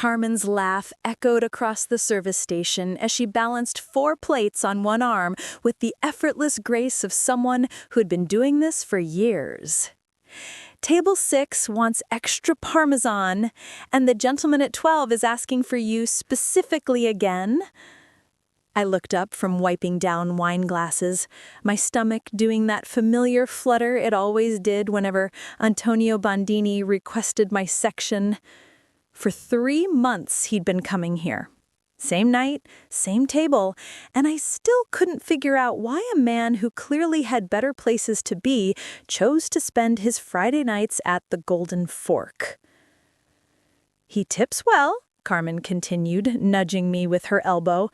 Carmen's laugh echoed across the service station as she balanced 4 plates on one arm with the effortless grace of someone who'd been doing this for years. Table 6 wants extra Parmesan, and the gentleman at 12 is asking for you specifically again. I looked up from wiping down wine glasses, my stomach doing that familiar flutter it always did whenever Antonio Bandini requested my section. For 3 months he'd been coming here. Same night, same table, and I still couldn't figure out why a man who clearly had better places to be chose to spend his Friday nights at the Golden Fork. "He tips well," Carmen continued, nudging me with her elbow.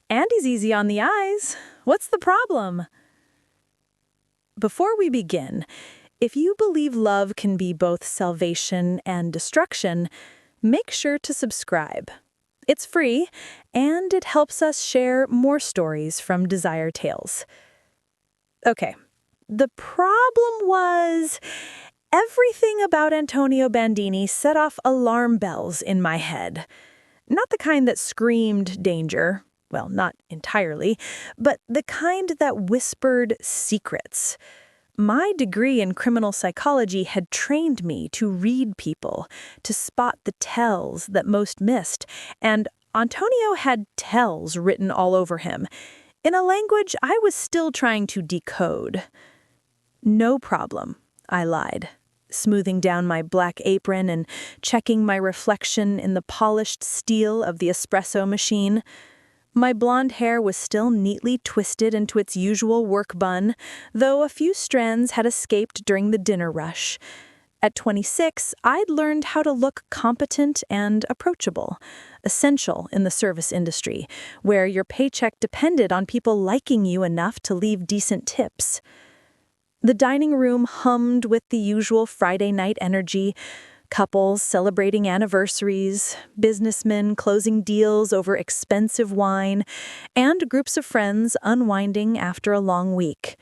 "And he's easy on the eyes. What's the problem?" Before we begin, if you believe love can be both salvation and destruction, make sure to subscribe. It's free, and it helps us share more stories from Desire Tales. Okay, the problem was everything about Antonio Bandini set off alarm bells in my head. Not the kind that screamed danger, well, not entirely, but the kind that whispered secrets. My degree in criminal psychology had trained me to read people, to spot the tells that most missed, and Antonio had tells written all over him, in a language I was still trying to decode. "No problem," I lied, smoothing down my black apron and checking my reflection in the polished steel of the espresso machine. My blonde hair was still neatly twisted into its usual work bun, though a few strands had escaped during the dinner rush. At 26, I'd learned how to look competent and approachable, essential in the service industry, where your paycheck depended on people liking you enough to leave decent tips. The dining room hummed with the usual Friday night energy, couples celebrating anniversaries, businessmen closing deals over expensive wine, and groups of friends unwinding after a long week.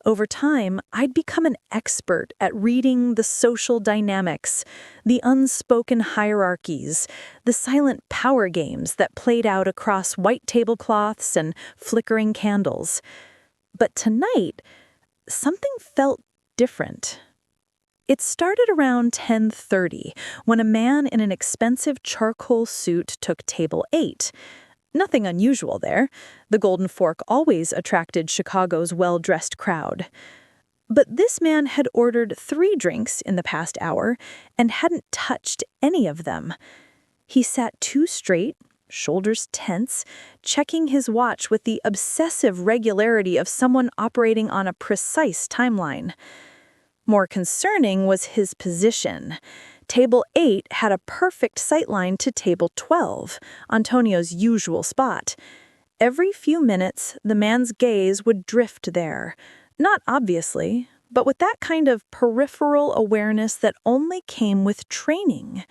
Over time, I'd become an expert at reading the social dynamics, the unspoken hierarchies, the silent power games that played out across white tablecloths and flickering candles. But tonight, something felt different. It started around 10:30 when a man in an expensive charcoal suit took table 8. Nothing unusual there. The Golden Fork always attracted Chicago's well-dressed crowd. But this man had ordered 3 drinks in the past hour and hadn't touched any of them. He sat too straight, shoulders tense, checking his watch with the obsessive regularity of someone operating on a precise timeline. More concerning was his position. Table 8 had a perfect sightline to table 12, Antonio's usual spot. Every few minutes, the man's gaze would drift there. Not obviously, but with that kind of peripheral awareness that only came with training.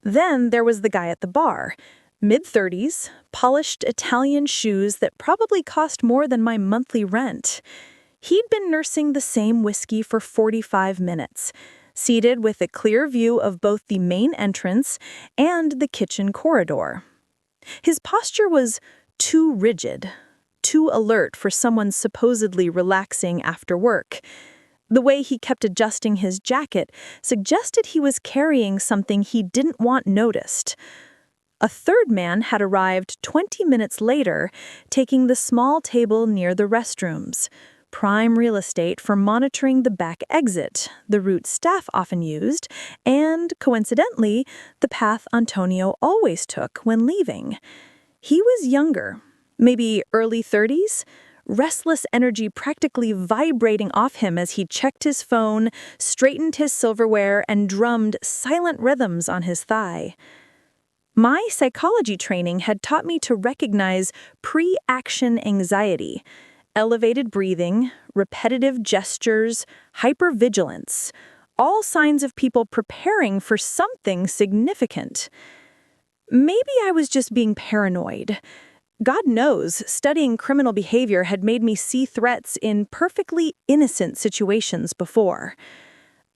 Then there was the guy at the bar. Mid-30s, polished Italian shoes that probably cost more than my monthly rent. He'd been nursing the same whiskey for 45 minutes, seated with a clear view of both the main entrance and the kitchen corridor. His posture was too rigid, too alert for someone supposedly relaxing after work. The way he kept adjusting his jacket suggested he was carrying something he didn't want noticed. A third man had arrived 20 minutes later, taking the small table near the restrooms. Prime real estate for monitoring the back exit, the route staff often used, and, coincidentally, the path Antonio always took when leaving. He was younger, maybe early 30s, restless energy practically vibrating off him as he checked his phone, straightened his silverware, and drummed silent rhythms on his thigh. My psychology training had taught me to recognize pre-action anxiety, elevated breathing, repetitive gestures, hypervigilance, all signs of people preparing for something significant. Maybe I was just being paranoid. God knows, studying criminal behavior had made me see threats in perfectly innocent situations before.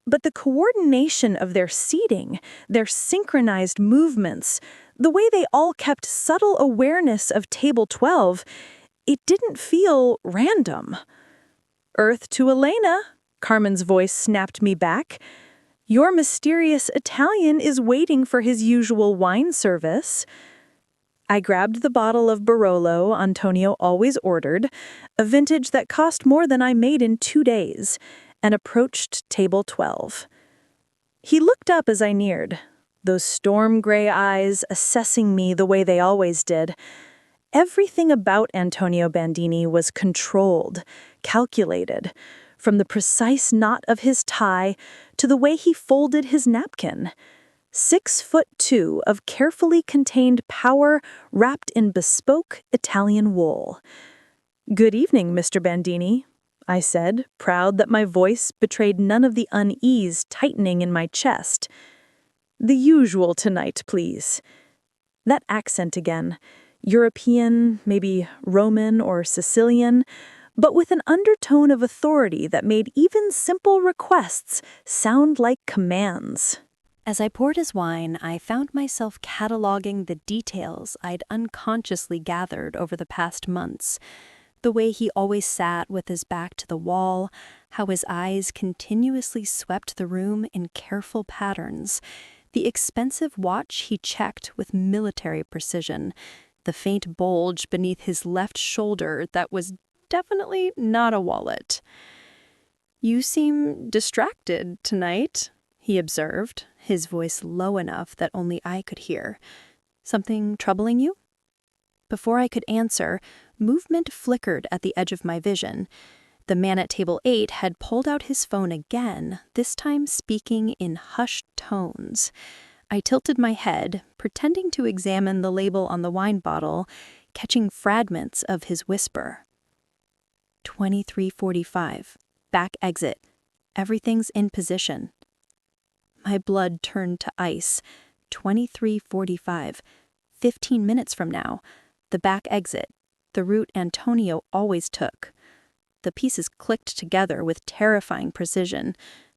But the coordination of their seating, their synchronized movements, the way they all kept subtle awareness of table 12, it didn't feel random. "Earth to Elena," Carmen's voice snapped me back. "Your mysterious Italian is waiting for his usual wine service." I grabbed the bottle of Barolo Antonio always ordered, a vintage that cost more than I made in 2 days, and approached table 12. He looked up as I neared, those storm-gray eyes assessing me the way they always did. Everything about Antonio Bandini was controlled, calculated, from the precise knot of his tie to the way he folded his napkin. 6'2" of carefully contained power wrapped in bespoke Italian wool. "Good evening, Mr. Bandini," I said, proud that my voice betrayed none of the unease tightening in my chest. "The usual tonight, please." That accent again. European, maybe Roman or Sicilian, but with an undertone of authority that made even simple requests sound like commands. As I poured his wine, I found myself cataloging the details I'd unconsciously gathered over the past months. The way he always sat with his back to the wall, how his eyes continuously swept the room in careful patterns, the expensive watch he checked with military precision, the faint bulge beneath his left shoulder that was definitely not a wallet. "You seem distracted tonight," he observed, his voice low enough that only I could hear. "Something troubling you?" Before I could answer, movement flickered at the edge of my vision. The man at table 8 had pulled out his phone again, this time speaking in hushed tones. I tilted my head, pretending to examine the label on the wine bottle, catching fragments of his whisper. 23:45. Back exit. Everything's in position. My blood turned to ice. 23:45. 15 minutes from now. The back exit. The route Antonio always took. The pieces clicked together with terrifying precision.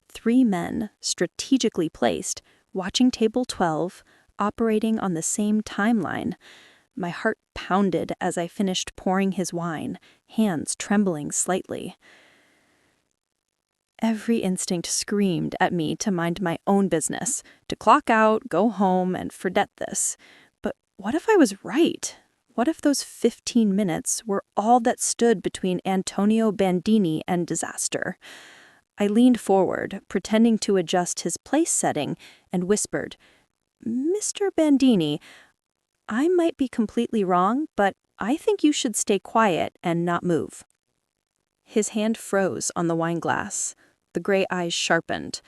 3 men, strategically placed, watching table 12, operating on the same timeline. My heart pounded as I finished pouring his wine, hands trembling slightly. Every instinct screamed at me to mind my own business, to clock out, go home, and forget this. But what if I was right? What if those 15 minutes were all that stood between Antonio Bandini and disaster? I leaned forward, pretending to adjust his place setting, and whispered, "Mr. Bandini, I might be completely wrong, but I think you should stay quiet and not move." His hand froze on the wine glass. The gray eyes sharpened.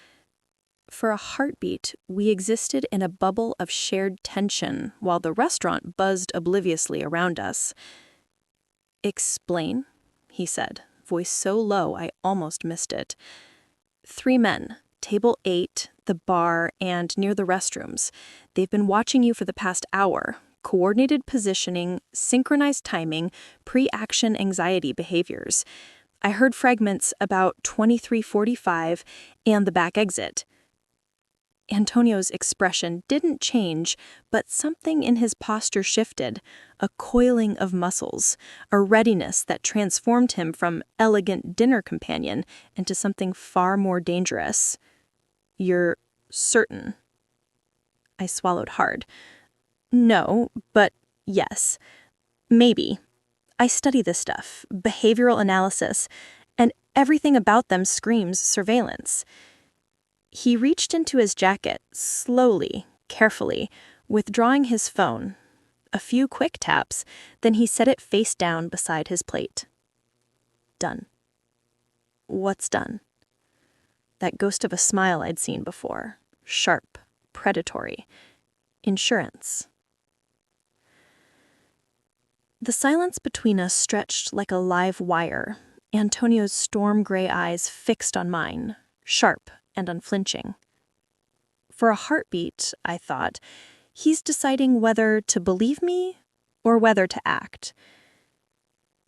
For a heartbeat, we existed in a bubble of shared tension while the restaurant buzzed obliviously around us. "Explain," he said, voice so low I almost missed it. 3 men, table 8, the bar, and near the restrooms. They've been watching you for the past hour. Coordinated positioning, synchronized timing, pre-action anxiety behaviors. I heard fragments about 23:45 and the back exit. Antonio's expression didn't change, but something in his posture shifted, a coiling of muscles, a readiness that transformed him from elegant dinner companion into something far more dangerous. "You're certain?" I swallowed hard. "No, but yes. Maybe. I study this stuff, behavioral analysis, and everything about them screams surveillance." He reached into his jacket, slowly, carefully, withdrawing his phone. A few quick taps, then he set it face down beside his plate. "Done." "What's done?" That ghost of a smile I'd seen before. Sharp, predatory. "Insurance." The silence between us stretched like a live wire, Antonio's storm-gray eyes fixed on mine, sharp and unflinching. For a heartbeat, I thought, he's deciding whether to believe me or whether to act.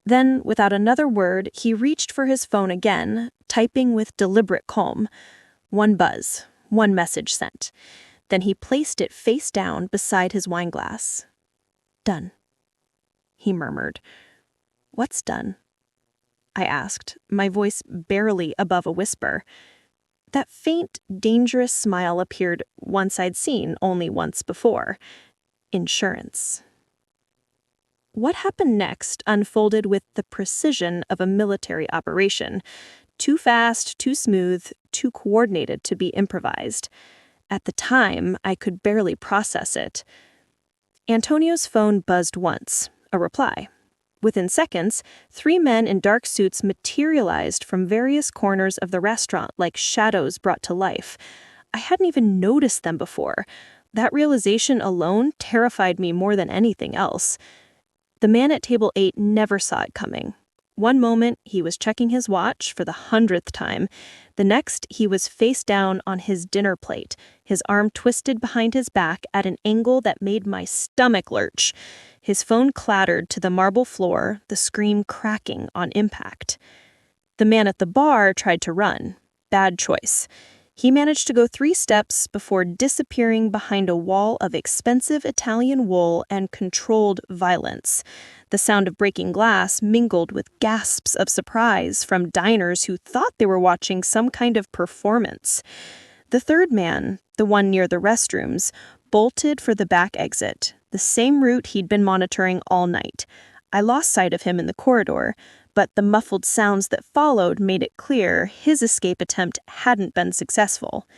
Then, without another word, he reached for his phone again, typing with deliberate calm. One buzz, one message sent. Then he placed it face down beside his wine glass. "Done," he murmured. "What's done?" I asked, my voice barely above a whisper. That faint, dangerous smile appeared once I'd seen only once before. Insurance. What happened next unfolded with the precision of a military operation. Too fast, too smooth, too coordinated to be improvised. At the time, I could barely process it. Antonio's phone buzzed once, a reply. Within seconds, 3 men in dark suits materialized from various corners of the restaurant like shadows brought to life. I hadn't even noticed them before. That realization alone terrified me more than anything else. The man at table 8 never saw it coming. One moment, he was checking his watch for the 100th time. The next, he was face down on his dinner plate, his arm twisted behind his back at an angle that made my stomach lurch. His phone clattered to the marble floor, the screen cracking on impact. The man at the bar tried to run. Bad choice. He managed to go 3 steps before disappearing behind a wall of expensive Italian wool and controlled violence. The sound of breaking glass mingled with gasps of surprise from diners who thought they were watching some kind of performance. The third man, the one near the restrooms, bolted for the back exit, the same route he'd been monitoring all night. I lost sight of him in the corridor, but the muffled sounds that followed made it clear his escape attempt hadn't been successful.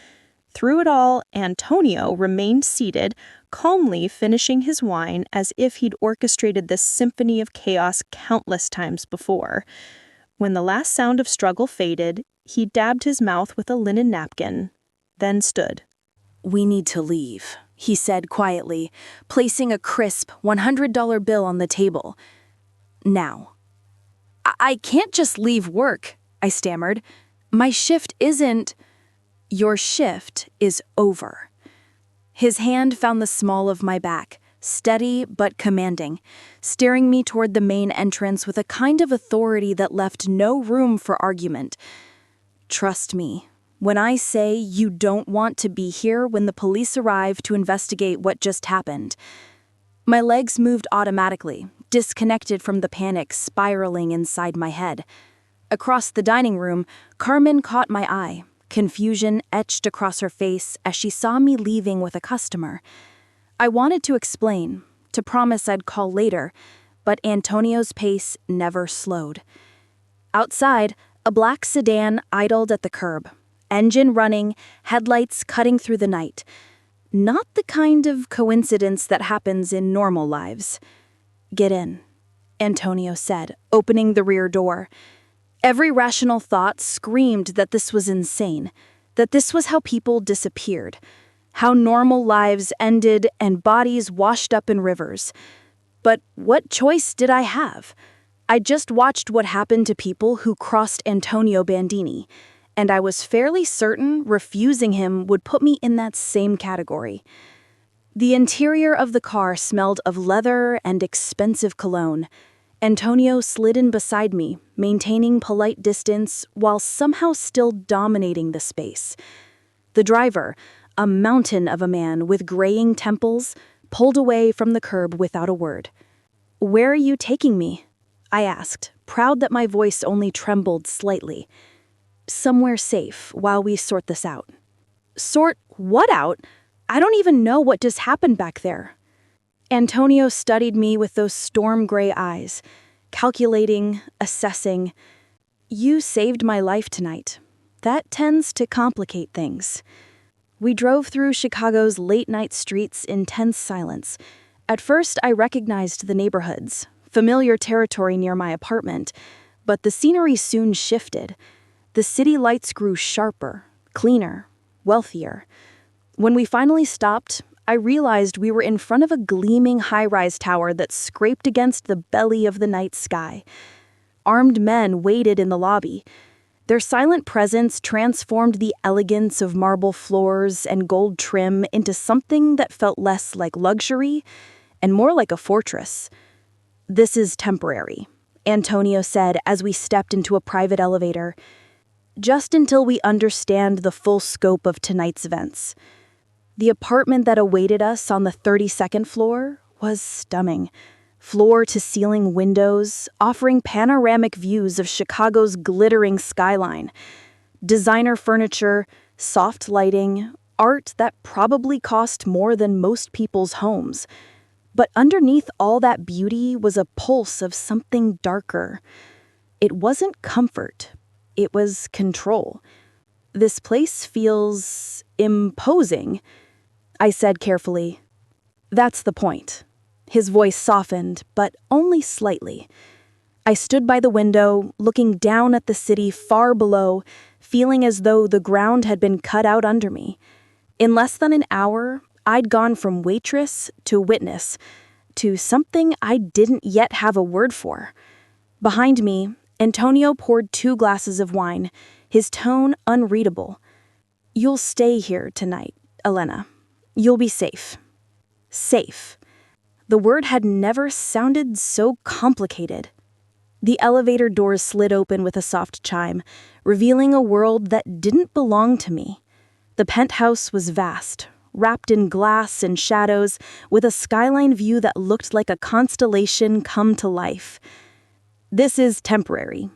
Through it all, Antonio remained seated, calmly finishing his wine as if he'd orchestrated this symphony of chaos countless times before. When the last sound of struggle faded, he dabbed his mouth with a linen napkin, then stood. "We need to leave," he said quietly, placing a crisp $100 bill on the table. "Now." I can't just leave work," I stammered. "My shift isn't—" "Your shift is over." His hand found the small of my back, steady but commanding, steering me toward the main entrance with a kind of authority that left no room for argument. "Trust me, when I say you don't want to be here when the police arrive to investigate what just happened." My legs moved automatically, disconnected from the panic spiraling inside my head. Across the dining room, Carmen caught my eye, confusion etched across her face as she saw me leaving with a customer. I wanted to explain, to promise I'd call later, but Antonio's pace never slowed. Outside, a black sedan idled at the curb, engine running, headlights cutting through the night. Not the kind of coincidence that happens in normal lives. "Get in," Antonio said, opening the rear door. Every rational thought screamed that this was insane, that this was how people disappeared, how normal lives ended and bodies washed up in rivers. But what choice did I have? I just watched what happened to people who crossed Antonio Bandini, and I was fairly certain refusing him would put me in that same category. The interior of the car smelled of leather and expensive cologne. Antonio slid in beside me, maintaining polite distance while somehow still dominating the space. The driver, a mountain of a man with graying temples, pulled away from the curb without a word. "Where are you taking me?" I asked, proud that my voice only trembled slightly. "Somewhere safe while we sort this out." "Sort what out? I don't even know what just happened back there." Antonio studied me with those storm-gray eyes, calculating, assessing. "You saved my life tonight. That tends to complicate things." We drove through Chicago's late-night streets in tense silence. At first, I recognized the neighborhoods, familiar territory near my apartment, but the scenery soon shifted. The city lights grew sharper, cleaner, wealthier. When we finally stopped, I realized we were in front of a gleaming high-rise tower that scraped against the belly of the night sky. Armed men waited in the lobby. Their silent presence transformed the elegance of marble floors and gold trim into something that felt less like luxury and more like a fortress. "This is temporary," Antonio said as we stepped into a private elevator. just until we understand the full scope of tonight's events. The apartment that awaited us on the 32nd floor was stunning. Floor-to-ceiling windows, offering panoramic views of Chicago's glittering skyline. Designer furniture, soft lighting, art that probably cost more than most people's homes. But underneath all that beauty was a pulse of something darker. It wasn't comfort, it was control. "This place feels imposing," I said carefully. "That's the point." His voice softened, but only slightly. I stood by the window, looking down at the city far below, feeling as though the ground had been cut out under me. In less than an hour, I'd gone from waitress to witness, to something I didn't yet have a word for. Behind me, Antonio poured 2 glasses of wine, his tone unreadable. "You'll stay here tonight, Elena. You'll be safe." Safe. The word had never sounded so complicated. The elevator doors slid open with a soft chime, revealing a world that didn't belong to me. The penthouse was vast, wrapped in glass and shadows, with a skyline view that looked like a constellation come to life. "This is temporary,"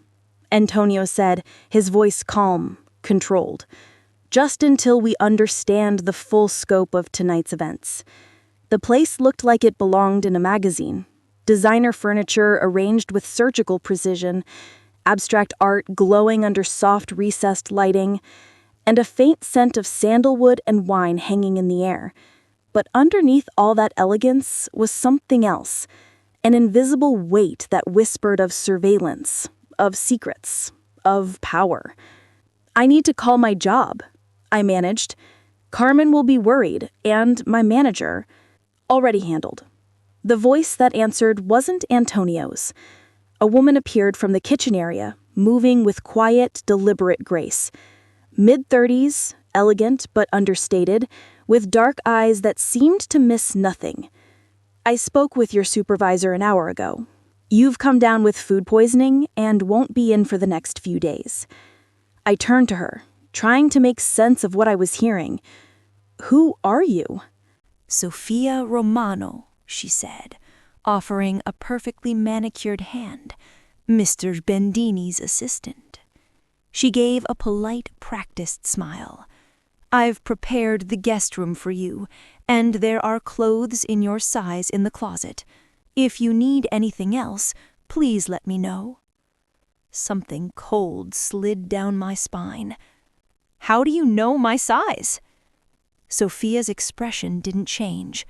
Antonio said, his voice calm, controlled. "Just until we understand the full scope of tonight's events." The place looked like it belonged in a magazine. Designer furniture arranged with surgical precision, abstract art glowing under soft recessed lighting, and a faint scent of sandalwood and wine hanging in the air. But underneath all that elegance was something else, an invisible weight that whispered of surveillance, of secrets, of power. "I need to call my job," I managed. "Carmen will be worried, and my manager." "Already handled." The voice that answered wasn't Antonio's. A woman appeared from the kitchen area, moving with quiet, deliberate grace. Mid-30s, elegant but understated, with dark eyes that seemed to miss nothing. "I spoke with your supervisor an hour ago. You've come down with food poisoning and won't be in for the next few days." I turned to her, trying to make sense of what I was hearing. "Who are you?" "Sofia Romano," she said, offering a perfectly manicured hand, "Mr. Bendini's assistant." She gave a polite, practiced smile. "I've prepared the guest room for you, and there are clothes in your size in the closet. If you need anything else, please let me know." Something cold slid down my spine. "How do you know my size?" Sophia's expression didn't change.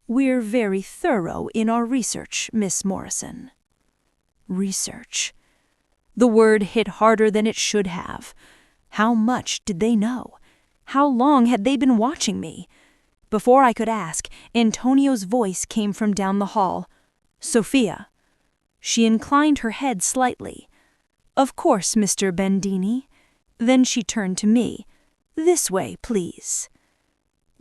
"We're very thorough in our research, Miss Morrison." Research. The word hit harder than it should have. How much did they know? How long had they been watching me? Before I could ask, Antonio's voice came from down the hall. "Sophia." She inclined her head slightly. "Of course, Mr. Bendini." Then she turned to me. "This way, please."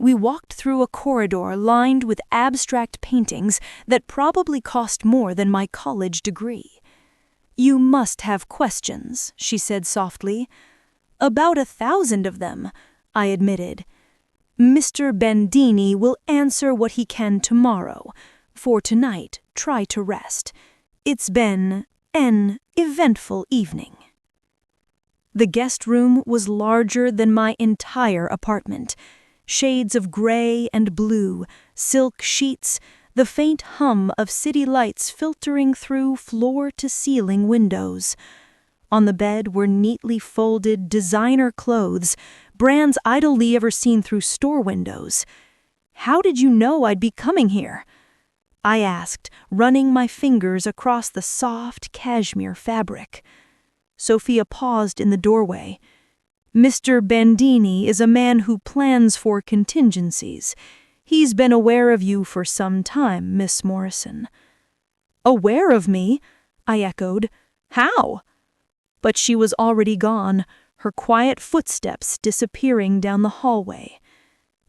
We walked through a corridor lined with abstract paintings that probably cost more than my college degree. "You must have questions," she said softly. "About 1,000 of them," I admitted. "Mr. Bendini will answer what he can tomorrow. For tonight, try to rest. It's been an eventful evening." The guest room was larger than my entire apartment. Shades of gray and blue, silk sheets, the faint hum of city lights filtering through floor-to-ceiling windows. On the bed were neatly folded designer clothes, brands I'd only ever seen through store windows. "How did you know I'd be coming here?" I asked, running my fingers across the soft cashmere fabric. Sophia paused in the doorway. "Mr. Bendini is a man who plans for contingencies. He's been aware of you for some time, Miss Morrison." "Aware of me?" I echoed. "How?" But she was already gone, her quiet footsteps disappearing down the hallway.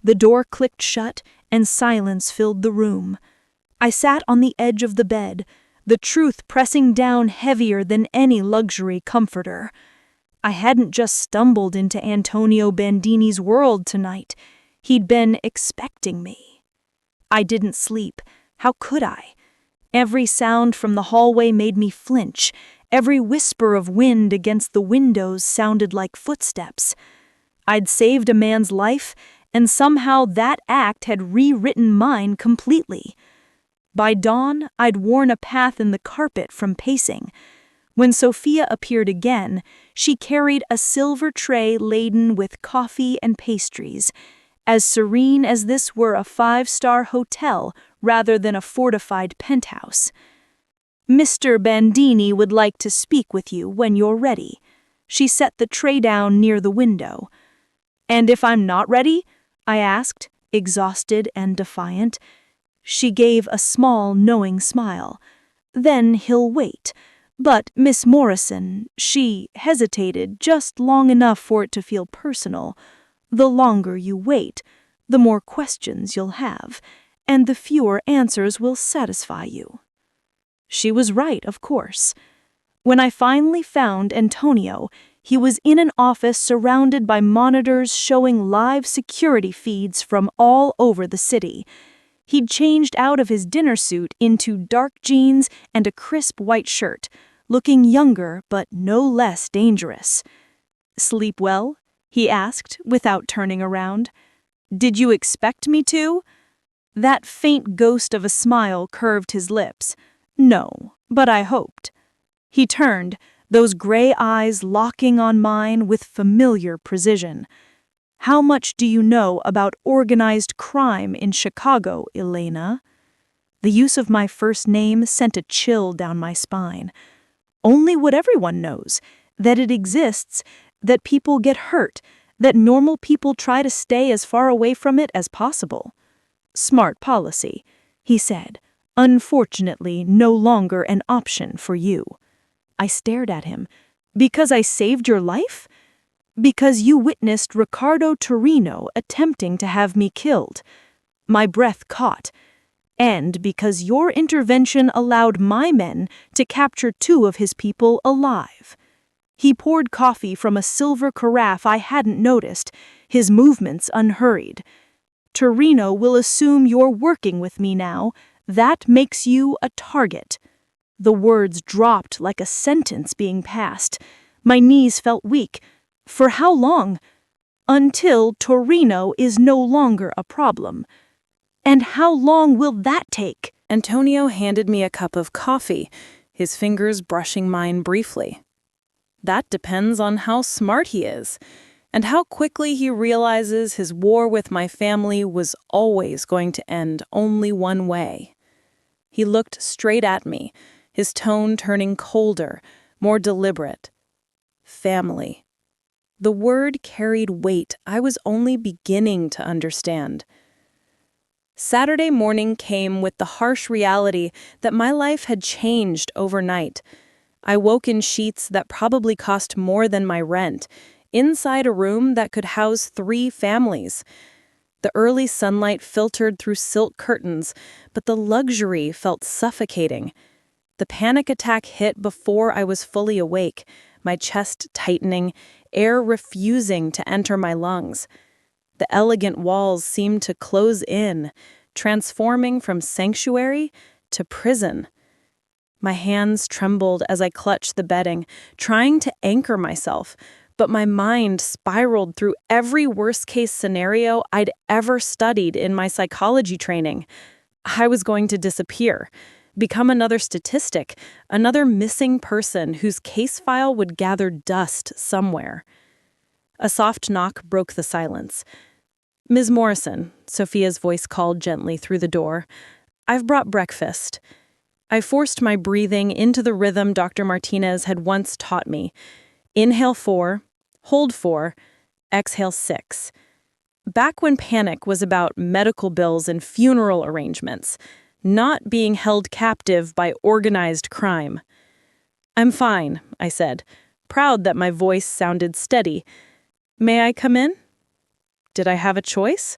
The door clicked shut, and silence filled the room. I sat on the edge of the bed, the truth pressing down heavier than any luxury comforter. I hadn't just stumbled into Antonio Bandini's world tonight. He'd been expecting me. I didn't sleep. How could I? Every sound from the hallway made me flinch. Every whisper of wind against the windows sounded like footsteps. I'd saved a man's life, and somehow that act had rewritten mine completely. By dawn, I'd worn a path in the carpet from pacing. When Sophia appeared again, she carried a silver tray laden with coffee and pastries, as serene as this were a 5-star hotel rather than a fortified penthouse. "Mr. Bandini would like to speak with you when you're ready." She set the tray down near the window. "And if I'm not ready?" I asked, exhausted and defiant. She gave a small, knowing smile. "Then he'll wait. But Miss Morrison," she hesitated just long enough for it to feel personal, "the longer you wait, the more questions you'll have, and the fewer answers will satisfy you." She was right, of course. When I finally found Antonio, he was in an office surrounded by monitors showing live security feeds from all over the city. He'd changed out of his dinner suit into dark jeans and a crisp white shirt, looking younger but no less dangerous. "Sleep well?" he asked, without turning around. "Did you expect me to?" That faint ghost of a smile curved his lips. "No, but I hoped." He turned, those gray eyes locking on mine with familiar precision. "How much do you know about organized crime in Chicago, Elena?" The use of my first name sent a chill down my spine. Only what everyone knows, that it exists, that people get hurt, that normal people try to stay as far away from it as possible. "Smart policy," he said. "Unfortunately, no longer an option for you." I stared at him. "Because I saved your life?" "Because you witnessed Riccardo Torino attempting to have me killed." My breath caught. "And because your intervention allowed my men to capture 2 of his people alive." He poured coffee from a silver carafe I hadn't noticed, his movements unhurried. "Torino will assume you're working with me now. That makes you a target." The words dropped like a sentence being passed. My knees felt weak. "For how long?" "Until Torino is no longer a problem." "And how long will that take?" Antonio handed me a cup of coffee, his fingers brushing mine briefly. "That depends on how smart he is, and how quickly he realizes his war with my family was always going to end only one way." He looked straight at me, his tone turning colder, more deliberate. Family. The word carried weight I was only beginning to understand. Saturday morning came with the harsh reality that my life had changed overnight. I woke in sheets that probably cost more than my rent, inside a room that could house 3 families. The early sunlight filtered through silk curtains, but the luxury felt suffocating. The panic attack hit before I was fully awake, my chest tightening, air refusing to enter my lungs. The elegant walls seemed to close in, transforming from sanctuary to prison. My hands trembled as I clutched the bedding, trying to anchor myself, but my mind spiraled through every worst-case scenario I'd ever studied in my psychology training. I was going to disappear, become another statistic, another missing person whose case file would gather dust somewhere. A soft knock broke the silence. "Ms. Morrison," Sophia's voice called gently through the door. "I've brought breakfast." I forced my breathing into the rhythm Dr. Martinez had once taught me. Inhale 4, hold 4, exhale 6. Back when panic was about medical bills and funeral arrangements, not being held captive by organized crime. "I'm fine," I said, proud that my voice sounded steady. "May I come in?" Did I have a choice?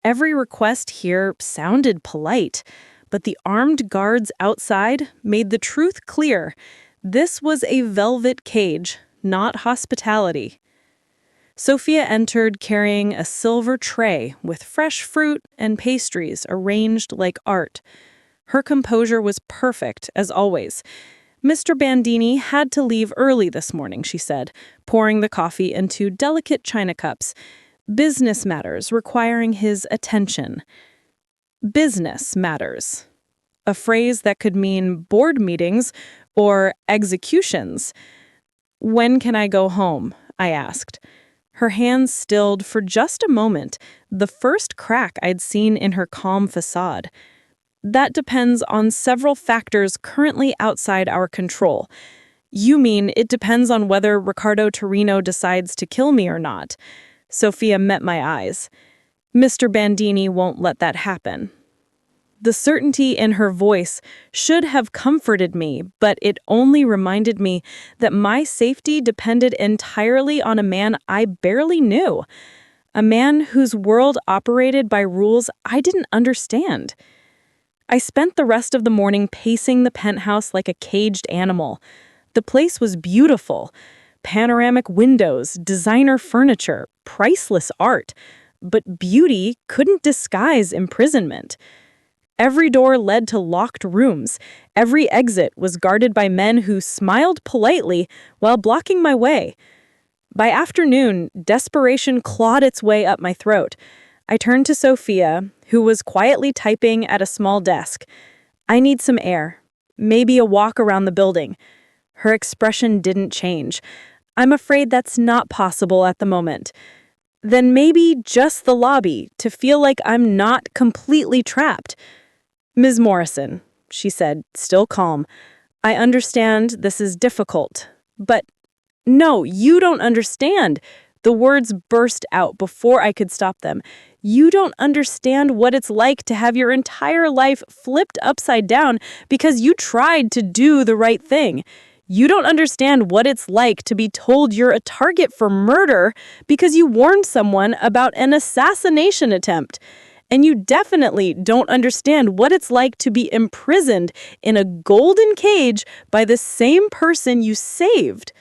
Every request here sounded polite, but the armed guards outside made the truth clear. This was a velvet cage, not hospitality. Sophia entered carrying a silver tray with fresh fruit and pastries arranged like art. Her composure was perfect, as always. Mr. Bandini had to leave early this morning, she said, pouring the coffee into delicate china cups. Business matters requiring his attention. Business matters. A phrase that could mean board meetings or executions. "When can I go home?" I asked. Her hands stilled for just a moment, the first crack I'd seen in her calm facade. "That depends on several factors currently outside our control." "You mean it depends on whether Ricardo Torino decides to kill me or not?" Sophia met my eyes. "Mr. Bandini won't let that happen." The certainty in her voice should have comforted me, but it only reminded me that my safety depended entirely on a man I barely knew, a man whose world operated by rules I didn't understand. I spent the rest of the morning pacing the penthouse like a caged animal. The place was beautiful. Panoramic windows, designer furniture, priceless art. But beauty couldn't disguise imprisonment. Every door led to locked rooms. Every exit was guarded by men who smiled politely while blocking my way. By afternoon, desperation clawed its way up my throat. I turned to Sophia, who was quietly typing at a small desk. "I need some air. Maybe a walk around the building." Her expression didn't change. "I'm afraid that's not possible at the moment." "Then maybe just the lobby, to feel like I'm not completely trapped." "Ms. Morrison," she said, still calm, "I understand this is difficult, but—" "No, you don't understand." The words burst out before I could stop them. "You don't understand what it's like to have your entire life flipped upside down because you tried to do the right thing. You don't understand what it's like to be told you're a target for murder because you warned someone about an assassination attempt. And you definitely don't understand what it's like to be imprisoned in a golden cage by the same person you saved."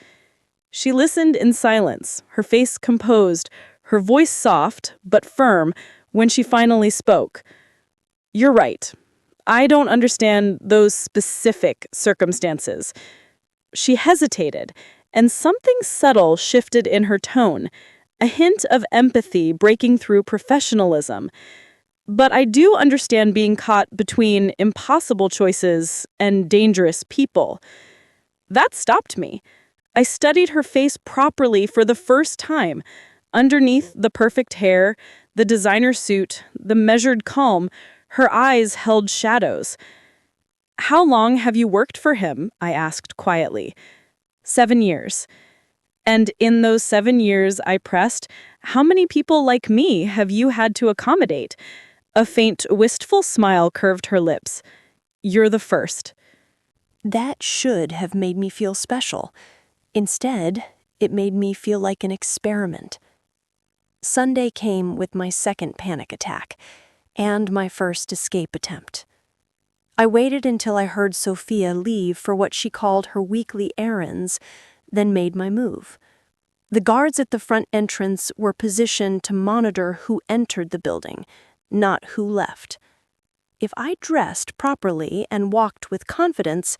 She listened in silence, her face composed, her voice soft but firm when she finally spoke. "You're right. I don't understand those specific circumstances." She hesitated, and something subtle shifted in her tone, a hint of empathy breaking through professionalism. "But I do understand being caught between impossible choices and dangerous people." That stopped me. I studied her face properly for the first time. Underneath the perfect hair, the designer suit, the measured calm, her eyes held shadows. "How long have you worked for him?" I asked quietly. 7 years. "And in those 7 years," I pressed, "how many people like me have you had to accommodate?" A faint, wistful smile curved her lips. "You're the first." That should have made me feel special. Instead, it made me feel like an experiment. Sunday came with my second panic attack and my first escape attempt. I waited until I heard Sophia leave for what she called her weekly errands, then made my move. The guards at the front entrance were positioned to monitor who entered the building, not who left. If I dressed properly and walked with confidence,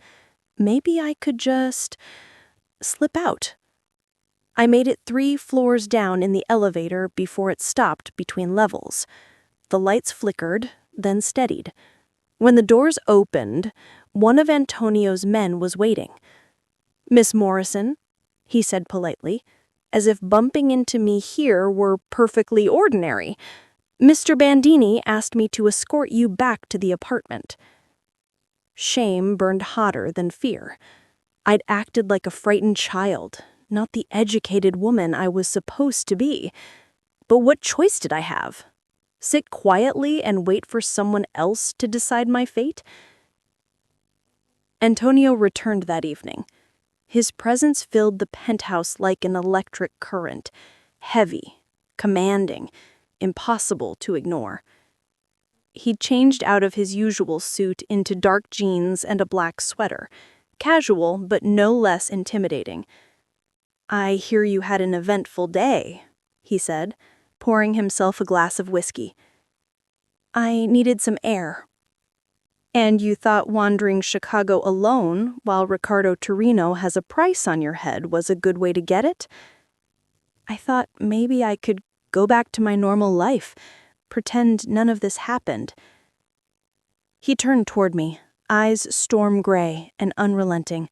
maybe I could just slip out. I made it 3 floors down in the elevator before it stopped between levels. The lights flickered, then steadied. When the doors opened, one of Antonio's men was waiting. "Miss Morrison," he said politely, as if bumping into me here were perfectly ordinary. "Mr. Bandini asked me to escort you back to the apartment." Shame burned hotter than fear. I'd acted like a frightened child, not the educated woman I was supposed to be. But what choice did I have? Sit quietly and wait for someone else to decide my fate? Antonio returned that evening. His presence filled the penthouse like an electric current, heavy, commanding, impossible to ignore. He'd changed out of his usual suit into dark jeans and a black sweater, casual but no less intimidating. "I hear you had an eventful day," he said, pouring himself a glass of whiskey. "I needed some air." "And you thought wandering Chicago alone while Ricardo Torino has a price on your head was a good way to get it?" "I thought maybe I could go back to my normal life, pretend none of this happened." He turned toward me, eyes storm gray and unrelenting.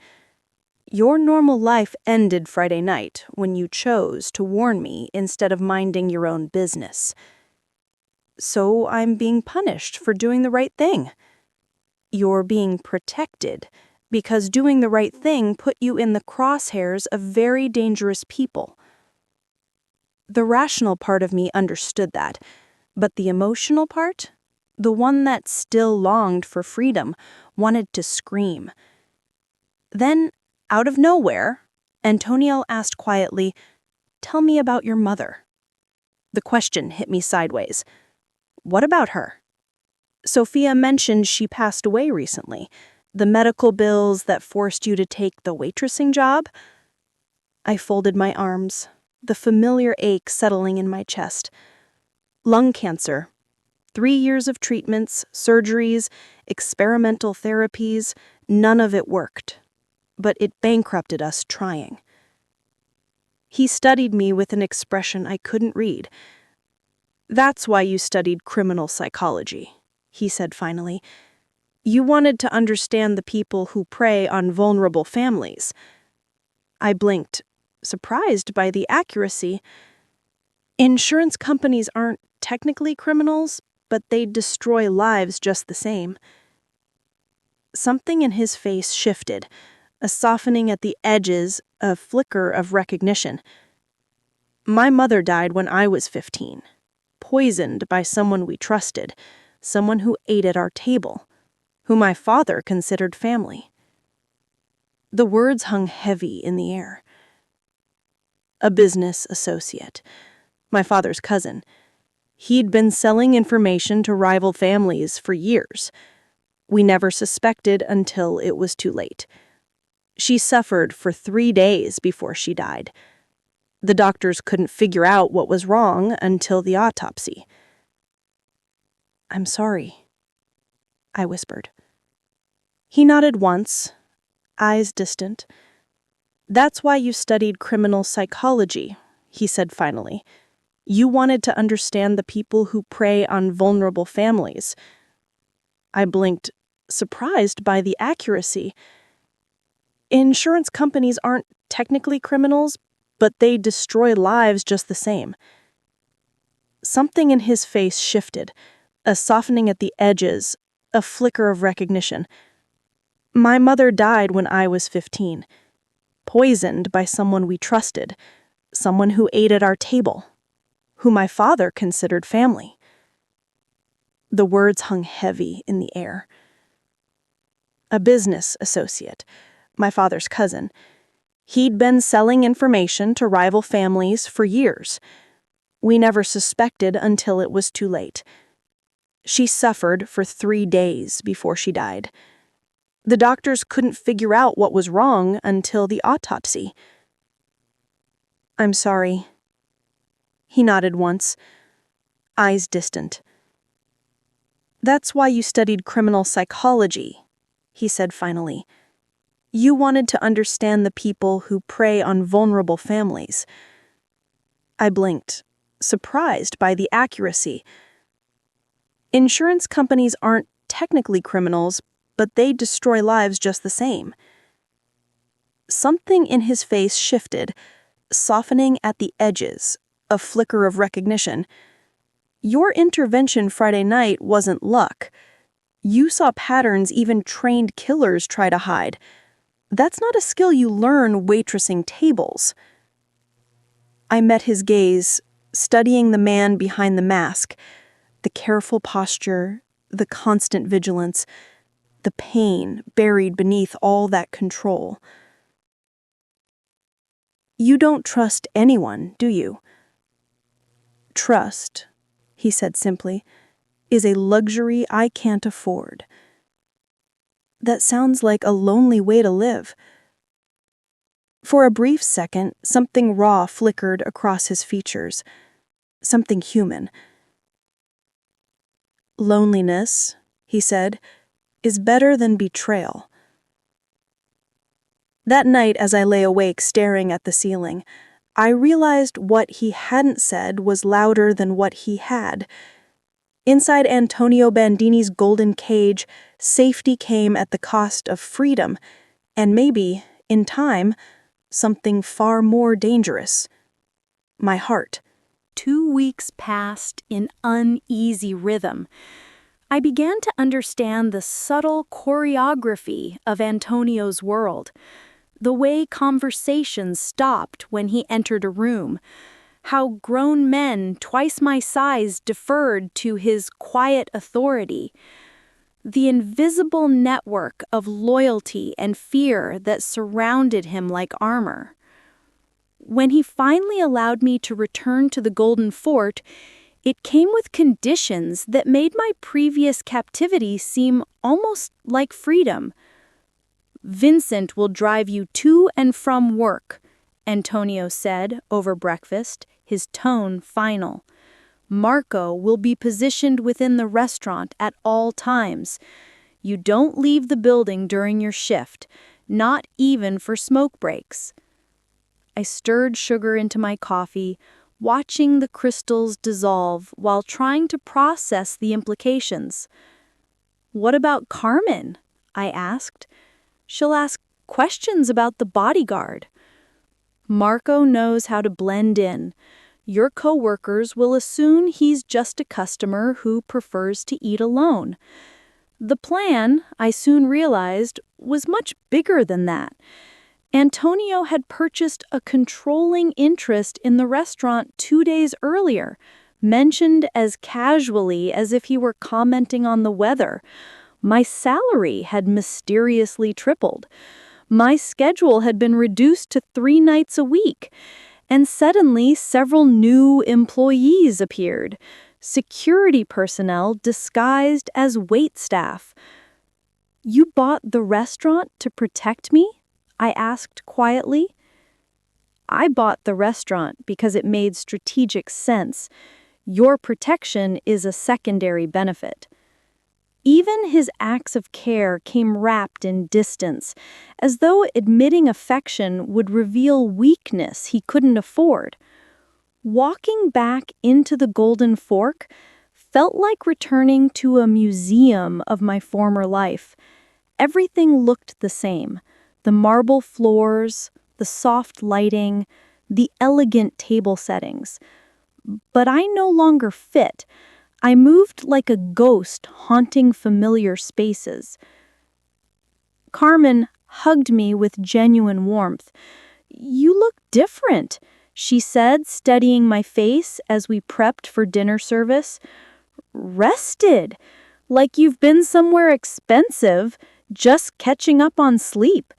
"Your normal life ended Friday night when you chose to warn me instead of minding your own business. So I'm being punished for doing the right thing. You're being protected because doing the right thing put you in the crosshairs of very dangerous people." The rational part of me understood that, but the emotional part, the one that still longed for freedom, wanted to scream. Then, out of nowhere, Antonio asked quietly, "Tell me about your mother." The question hit me sideways. What about her? Sophia mentioned she passed away recently. The medical bills that forced you to take the waitressing job? I folded my arms, the familiar ache settling in my chest. Lung cancer. 3 years of treatments, surgeries, experimental therapies, none of it worked. But it bankrupted us trying. He studied me with an expression I couldn't read. "That's why you studied criminal psychology," he said finally. "You wanted to understand the people who prey on vulnerable families." I blinked, surprised by the accuracy. "Insurance companies aren't technically criminals, but they destroy lives just the same." Something in his face shifted, a softening at the edges, a flicker of recognition. "My mother died when I was 15, poisoned by someone we trusted, someone who ate at our table, who my father considered family." The words hung heavy in the air. "A business associate, my father's cousin. He'd been selling information to rival families for years. We never suspected until it was too late. She suffered for 3 days before she died. The doctors couldn't figure out what was wrong until the autopsy." "I'm sorry," I whispered. He nodded once, eyes distant. "That's why you studied criminal psychology," he said finally. "You wanted to understand the people who prey on vulnerable families." I blinked, surprised by the accuracy. "Insurance companies aren't technically criminals, but they destroy lives just the same." Something in his face shifted, a softening at the edges, a flicker of recognition. "My mother died when I was 15, poisoned by someone we trusted, someone who ate at our table, who my father considered family." The words hung heavy in the air. "A business associate, my father's cousin. He'd been selling information to rival families for years. We never suspected until it was too late. She suffered for 3 days before she died. The doctors couldn't figure out what was wrong until the autopsy." "I'm sorry." He nodded once, eyes distant. "That's why you studied criminal psychology," he said finally. "You wanted to understand the people who prey on vulnerable families." I blinked, surprised by the accuracy. "Insurance companies aren't technically criminals, but they destroy lives just the same." Something in his face shifted, softening at the edges, a flicker of recognition. "Your intervention Friday night wasn't luck. You saw patterns even trained killers try to hide. That's not a skill you learn waitressing tables." I met his gaze, studying the man behind the mask, the careful posture, the constant vigilance, the pain buried beneath all that control. "You don't trust anyone, do you?" "Trust," he said simply, "is a luxury I can't afford." "That sounds like a lonely way to live." For a brief second, something raw flickered across his features. Something human. "Loneliness," he said, "is better than betrayal." That night, as I lay awake staring at the ceiling, I realized what he hadn't said was louder than what he had. Inside Antonio Bandini's golden cage, safety came at the cost of freedom, and maybe, in time, something far more dangerous. My heart. 2 weeks passed in uneasy rhythm. I began to understand the subtle choreography of Antonio's world, the way conversations stopped when he entered a room, how grown men twice my size deferred to his quiet authority, the invisible network of loyalty and fear that surrounded him like armor. When he finally allowed me to return to the Golden Fort, it came with conditions that made my previous captivity seem almost like freedom. "Vincent will drive you to and from work," Antonio said over breakfast, his tone final. "Marco will be positioned within the restaurant at all times. You don't leave the building during your shift, not even for smoke breaks." I stirred sugar into my coffee, watching the crystals dissolve while trying to process the implications. "What about Carmen?" I asked. "She'll ask questions about the bodyguard." "Marco knows how to blend in. Your coworkers will assume he's just a customer who prefers to eat alone." The plan, I soon realized, was much bigger than that. Antonio had purchased a controlling interest in the restaurant 2 days earlier, mentioned as casually as if he were commenting on the weather. My salary had mysteriously tripled. My schedule had been reduced to 3 nights a week. And suddenly, several new employees appeared. Security personnel disguised as waitstaff. "You bought the restaurant to protect me?" I asked quietly. "I bought the restaurant because it made strategic sense. Your protection is a secondary benefit." Even his acts of care came wrapped in distance, as though admitting affection would reveal weakness he couldn't afford. Walking back into the Golden Fork felt like returning to a museum of my former life. Everything looked the same. The marble floors, the soft lighting, the elegant table settings. But I no longer fit. I moved like a ghost haunting familiar spaces. Carmen hugged me with genuine warmth. "You look different," she said, studying my face as we prepped for dinner service. "Rested, like you've been somewhere expensive, just catching up on sleep."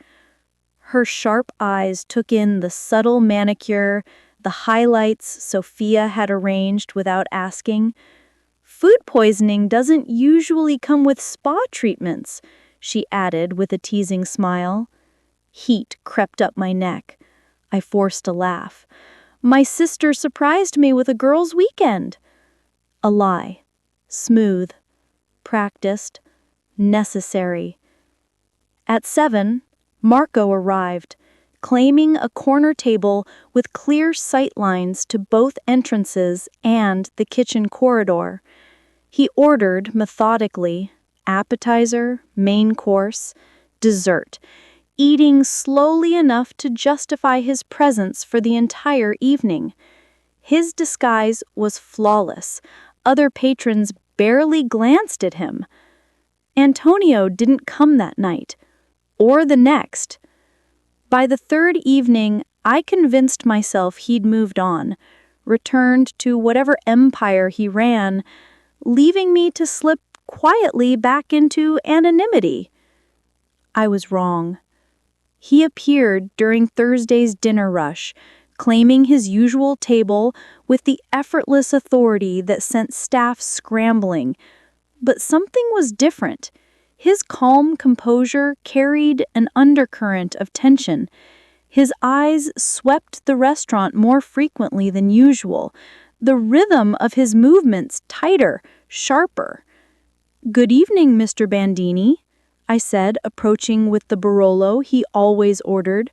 Her sharp eyes took in the subtle manicure, the highlights Sophia had arranged without asking. "Food poisoning doesn't usually come with spa treatments," she added with a teasing smile. Heat crept up my neck. I forced a laugh. "My sister surprised me with a girls' weekend." A lie. Smooth. Practiced. Necessary. At 7, Marco arrived, claiming a corner table with clear sight lines to both entrances and the kitchen corridor. He ordered methodically, appetizer, main course, dessert, eating slowly enough to justify his presence for the entire evening. His disguise was flawless. Other patrons barely glanced at him. Antonio didn't come that night, or the next. By the 3rd evening, I convinced myself he'd moved on, returned to whatever empire he ran, leaving me to slip quietly back into anonymity. I was wrong. He appeared during Thursday's dinner rush, claiming his usual table with the effortless authority that sent staff scrambling. But something was different. His calm composure carried an undercurrent of tension. His eyes swept the restaurant more frequently than usual, the rhythm of his movements tighter, sharper. "Good evening, Mr. Bandini," I said, approaching with the Barolo he always ordered.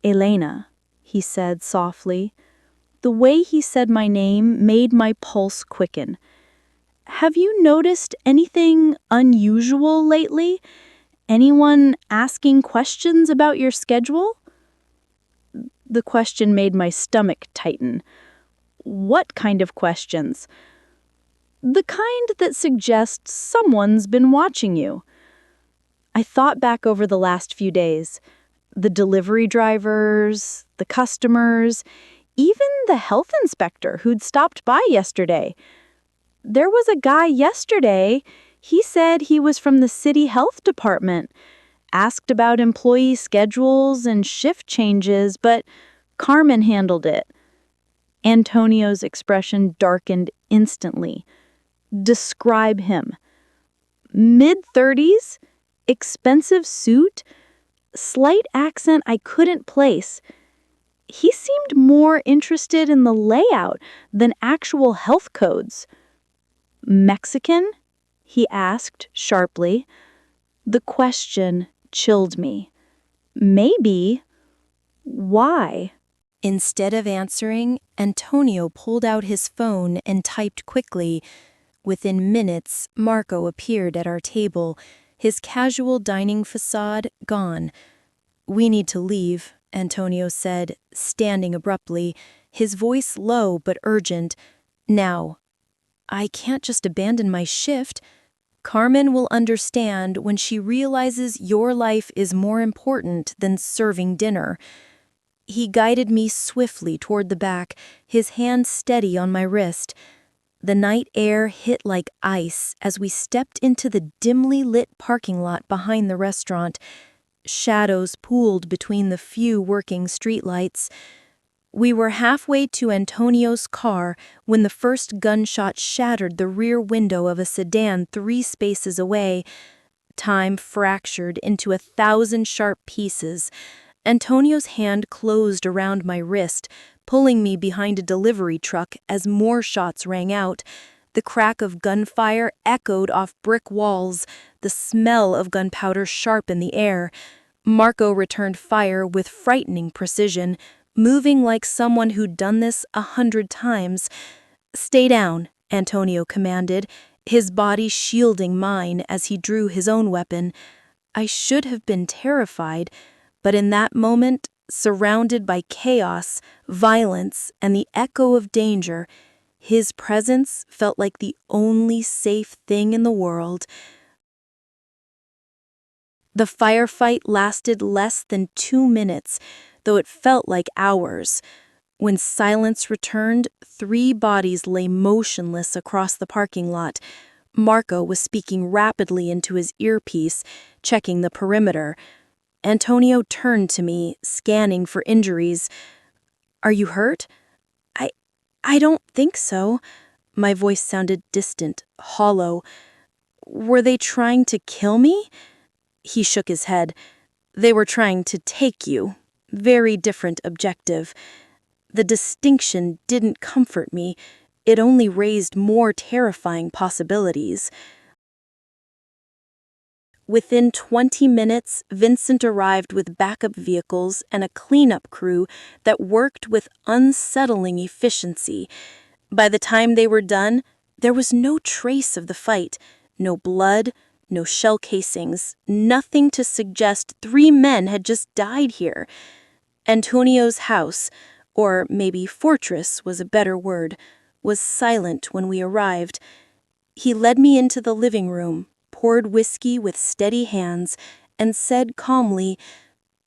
"Elena," he said softly. The way he said my name made my pulse quicken. "Have you noticed anything unusual lately? Anyone asking questions about your schedule?" The question made my stomach tighten. "What kind of questions?" "The kind that suggests someone's been watching you." I thought back over the last few days. The delivery drivers, the customers, even the health inspector who'd stopped by yesterday. There was a guy yesterday. He said he was from the city health department, asked about employee schedules and shift changes, but Carmen handled it. Antonio's expression darkened instantly. "Describe him." "Mid-30s, expensive suit, slight accent I couldn't place. He seemed more interested in the layout than actual health codes." "Mexican?" he asked sharply. The question chilled me. "Maybe. Why?" Instead of answering, Antonio pulled out his phone and typed quickly. Within minutes, Marco appeared at our table, his casual dining facade gone. "We need to leave," Antonio said, standing abruptly, his voice low but urgent. "Now. I can't just abandon my shift. Carmen will understand when she realizes your life is more important than serving dinner." He guided me swiftly toward the back, his hand steady on my wrist. The night air hit like ice as we stepped into the dimly lit parking lot behind the restaurant. Shadows pooled between the few working streetlights. We were halfway to Antonio's car when the first gunshot shattered the rear window of a sedan 3 spaces away. Time fractured into 1,000 sharp pieces. Antonio's hand closed around my wrist, pulling me behind a delivery truck as more shots rang out. The crack of gunfire echoed off brick walls, the smell of gunpowder sharp in the air. Marco returned fire with frightening precision, moving like someone who'd done this 100 times. "Stay down," Antonio commanded, his body shielding mine as he drew his own weapon. I should have been terrified, but in that moment, surrounded by chaos, violence, and the echo of danger, his presence felt like the only safe thing in the world. The firefight lasted less than 2 minutes, though it felt like hours. When silence returned, 3 bodies lay motionless across the parking lot. Marco was speaking rapidly into his earpiece, checking the perimeter. Antonio turned to me, scanning for injuries. "Are you hurt?" I don't think so." My voice sounded distant, hollow. "Were they trying to kill me?" He shook his head. "They were trying to take you. Very different objective." The distinction didn't comfort me. It only raised more terrifying possibilities. Within 20 minutes, Vincent arrived with backup vehicles and a cleanup crew that worked with unsettling efficiency. By the time they were done, there was no trace of the fight, no blood, no shell casings, nothing to suggest 3 men had just died here. Antonio's house, or maybe fortress was a better word, was silent when we arrived. He led me into the living room, poured whiskey with steady hands, and said calmly,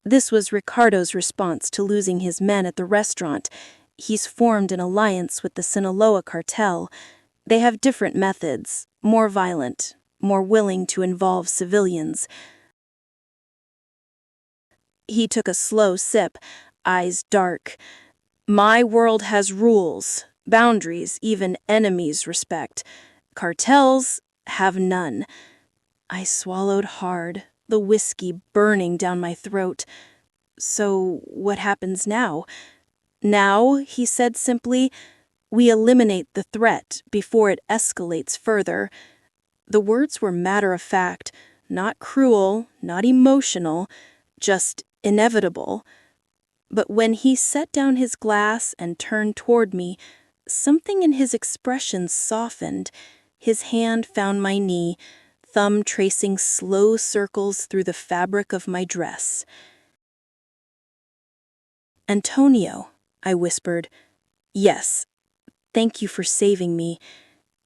"This was Ricardo's response to losing his men at the restaurant. He's formed an alliance with the Sinaloa cartel. They have different methods, more violent, more willing to involve civilians." He took a slow sip, eyes dark. "My world has rules, boundaries even enemies respect. Cartels have none." I swallowed hard, the whiskey burning down my throat. So what happens now? Now, he said simply, we eliminate the threat before it escalates further. The words were matter-of-fact, not cruel, not emotional, just inevitable. But when he set down his glass and turned toward me, something in his expression softened. His hand found my knee, thumb tracing slow circles through the fabric of my dress. "Antonio," I whispered. "Yes, thank you for saving me."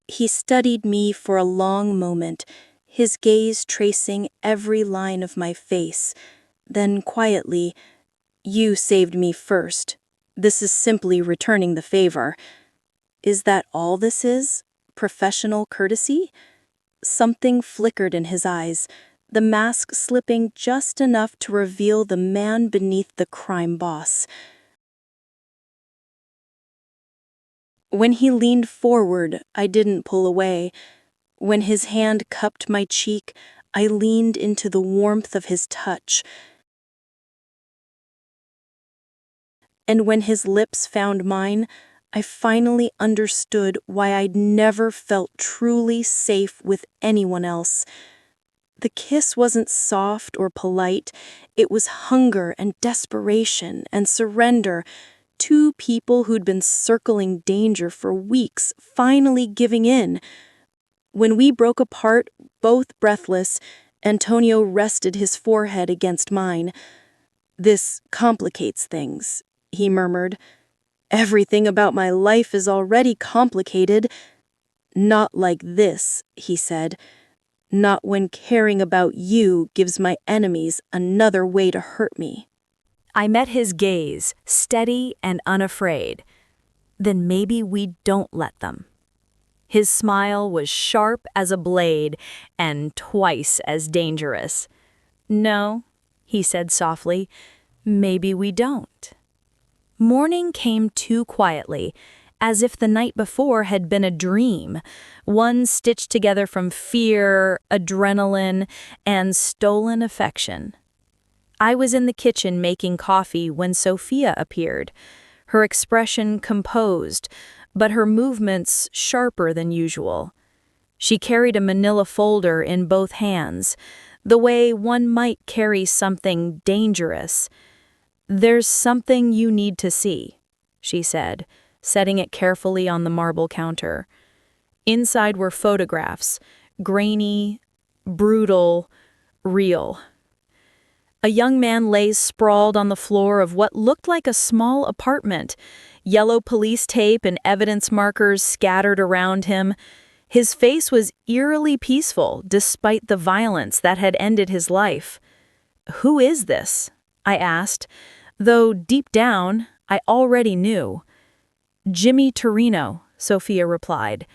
He studied me for a long moment, his gaze tracing every line of my face. Then quietly, "You saved me first. This is simply returning the favor." Is that all this is? Professional courtesy? Something flickered in his eyes, the mask slipping just enough to reveal the man beneath the crime boss. When he leaned forward, I didn't pull away. When his hand cupped my cheek, I leaned into the warmth of his touch. And when his lips found mine, I finally understood why I'd never felt truly safe with anyone else. The kiss wasn't soft or polite. It was hunger and desperation and surrender. Two people who'd been circling danger for weeks, finally giving in. When we broke apart, both breathless, Antonio rested his forehead against mine. "This complicates things," he murmured. "Everything about my life is already complicated." "Not like this," he said. "Not when caring about you gives my enemies another way to hurt me." I met his gaze, steady and unafraid. Then maybe we don't let them. His smile was sharp as a blade and twice as dangerous. "No," he said softly, "maybe we don't." Morning came too quietly, as if the night before had been a dream, one stitched together from fear, adrenaline, and stolen affection. I was in the kitchen making coffee when Sophia appeared, her expression composed, but her movements sharper than usual. She carried a manila folder in both hands, the way one might carry something dangerous. "There's something you need to see," she said, setting it carefully on the marble counter. Inside were photographs, grainy, brutal, real. A young man lay sprawled on the floor of what looked like a small apartment, yellow police tape and evidence markers scattered around him. His face was eerily peaceful, despite the violence that had ended his life. "Who is this?" I asked, though deep down, I already knew. "Jimmy Torino," Sophia replied.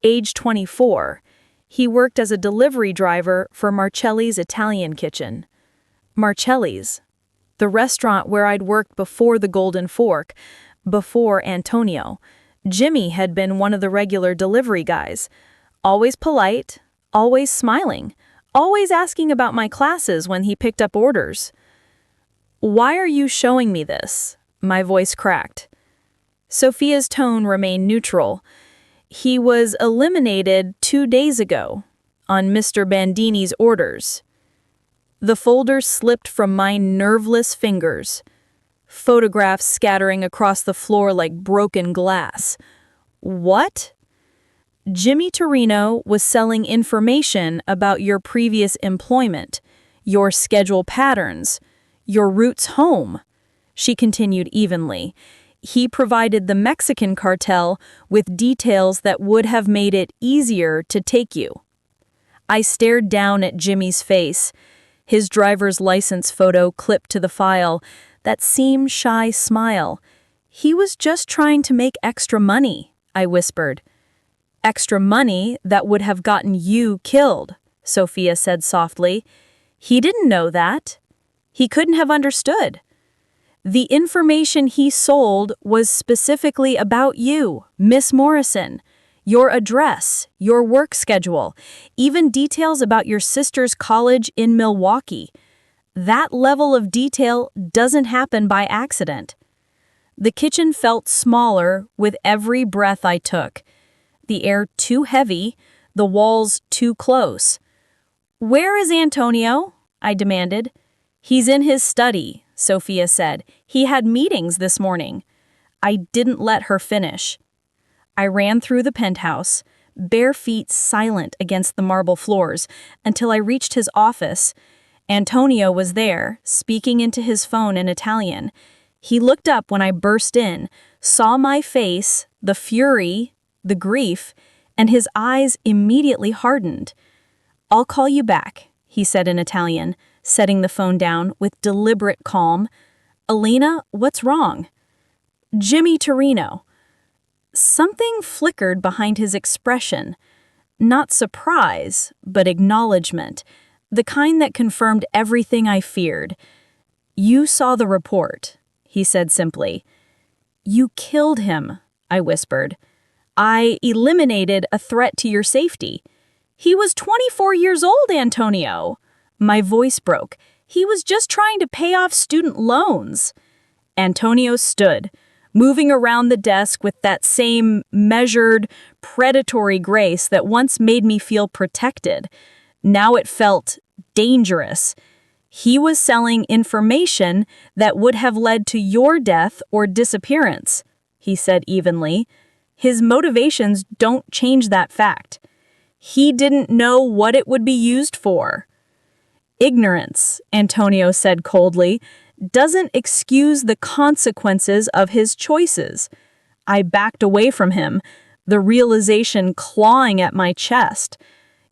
"Age 24. He worked as a delivery driver for Marcelli's Italian Kitchen." Marcelli's, the restaurant where I'd worked before the Golden Fork, before Antonio. Jimmy had been one of the regular delivery guys. Always polite, always smiling, always asking about my classes when he picked up orders. "Why are you showing me this?" My voice cracked. Sophia's tone remained neutral. "He was eliminated 2 days ago, on Mr. Bandini's orders." The folder slipped from my nerveless fingers, photographs scattering across the floor like broken glass. "What?" "Jimmy Torino was selling information about your previous employment, your schedule patterns, your routes home," she continued evenly. "He provided the Mexican cartel with details that would have made it easier to take you." I stared down at Jimmy's face, his driver's license photo clipped to the file, that seemed shy smile. "He was just trying to make extra money," I whispered. "Extra money that would have gotten you killed," Sophia said softly. "He didn't know that. He couldn't have understood. The information he sold was specifically about you, Miss Morrison. Your address, your work schedule, even details about your sister's college in Milwaukee. That level of detail doesn't happen by accident. The kitchen felt smaller with every breath I took. The air too heavy, the walls too close. "Where is Antonio?" I demanded. "He's in his study," Sophia said. "He had meetings this morning." I didn't let her finish. I ran through the penthouse, bare feet silent against the marble floors, until I reached his office. Antonio was there, speaking into his phone in Italian. He looked up when I burst in, saw my face, the fury, the grief, and his eyes immediately hardened. "I'll call you back," he said in Italian, setting the phone down with deliberate calm. "Elena, what's wrong?" "Jimmy Torino." Something flickered behind his expression. Not surprise, but acknowledgement, the kind that confirmed everything I feared. "You saw the report," he said simply. "You killed him," I whispered. "I eliminated a threat to your safety." "He was 24 years old, Antonio." My voice broke. "He was just trying to pay off student loans." Antonio stood, moving around the desk with that same measured, predatory grace that once made me feel protected. Now it felt dangerous. He was selling information that would have led to your death or disappearance, he said evenly. His motivations don't change that fact. He didn't know what it would be used for. "Ignorance," Antonio said coldly, "doesn't excuse the consequences of his choices." I backed away from him, the realization clawing at my chest.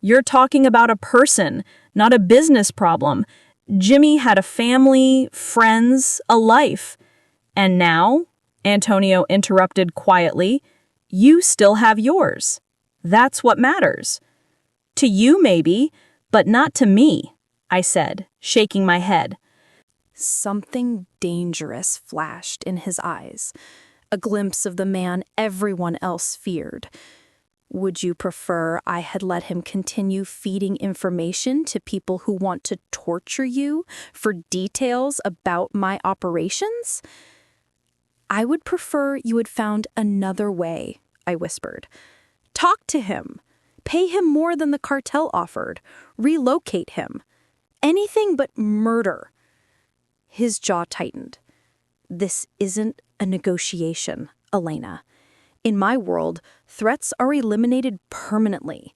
"You're talking about a person, not a business problem. Jimmy had a family, friends, a life. And now," Antonio interrupted quietly, "you still have yours. That's what matters." "To you, maybe, but not to me," I said, shaking my head. Something dangerous flashed in his eyes, a glimpse of the man everyone else feared. "Would you prefer I had let him continue feeding information to people who want to torture you for details about my operations?" "I would prefer you had found another way," I whispered. "Talk to him. Pay him more than the cartel offered. Relocate him. Anything but murder." His jaw tightened. "This isn't a negotiation, Elena. In my world, threats are eliminated permanently.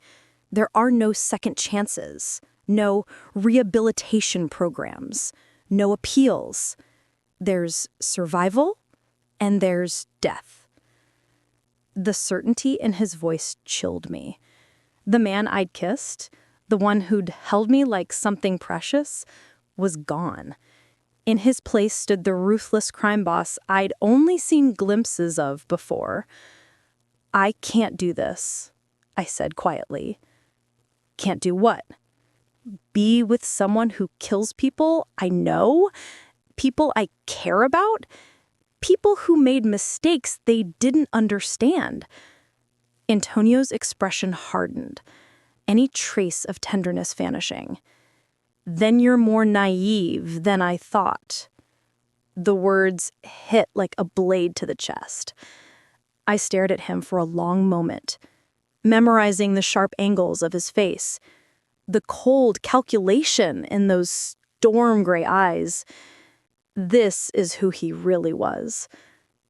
There are no second chances, no rehabilitation programs, no appeals. There's survival, and there's death." The certainty in his voice chilled me. The man I'd kissed, the one who'd held me like something precious, was gone. In his place stood the ruthless crime boss I'd only seen glimpses of before. "I can't do this," I said quietly. "Can't do what?" "Be with someone who kills people I know, people I care about, people who made mistakes they didn't understand." Antonio's expression hardened, any trace of tenderness vanishing. "Then you're more naive than I thought." The words hit like a blade to the chest. I stared at him for a long moment, memorizing the sharp angles of his face, the cold calculation in those storm gray eyes. This is who he really was.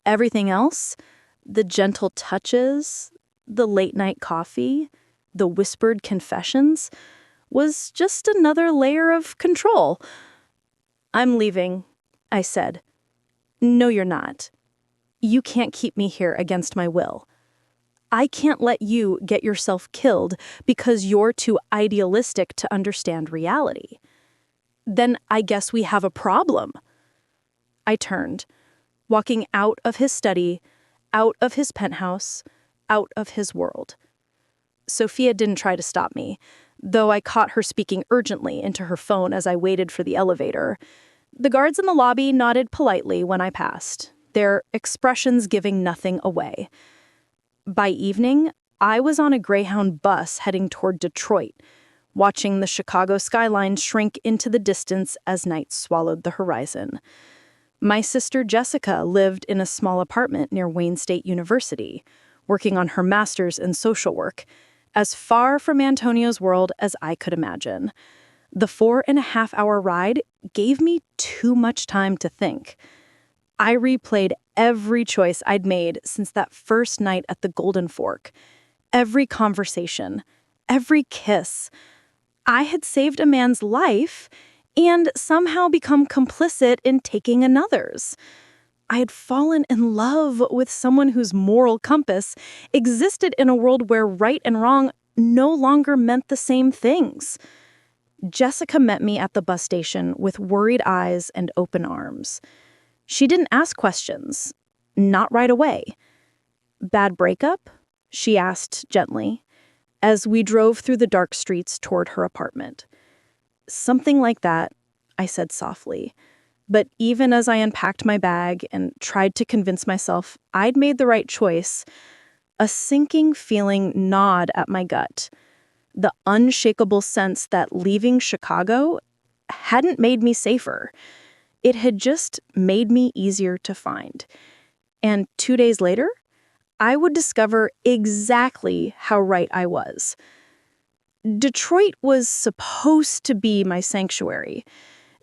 Everything else, the gentle touches, the late night coffee, the whispered confessions, was just another layer of control. "I'm leaving," I said. "No, you're not. You can't keep me here against my will. I can't let you get yourself killed because you're too idealistic to understand reality. Then I guess we have a problem." I turned, walking out of his study, out of his penthouse, out of his world. Sophia didn't try to stop me, though I caught her speaking urgently into her phone as I waited for the elevator. The guards in the lobby nodded politely when I passed, their expressions giving nothing away. By evening, I was on a Greyhound bus heading toward Detroit, watching the Chicago skyline shrink into the distance as night swallowed the horizon. My sister Jessica lived in a small apartment near Wayne State University, working on her master's in social work, as far from Antonio's world as I could imagine. The 4.5-hour ride gave me too much time to think. I replayed every choice I'd made since that first night at the Golden Fork. Every conversation, every kiss. I had saved a man's life and somehow become complicit in taking another's. I had fallen in love with someone whose moral compass existed in a world where right and wrong no longer meant the same things. Jessica met me at the bus station with worried eyes and open arms. She didn't ask questions, not right away. "Bad breakup?" she asked gently, as we drove through the dark streets toward her apartment. "Something like that," I said softly. But even as I unpacked my bag and tried to convince myself I'd made the right choice, a sinking feeling gnawed at my gut. The unshakable sense that leaving Chicago hadn't made me safer. It had just made me easier to find. And 2 days later, I would discover exactly how right I was. Detroit was supposed to be my sanctuary.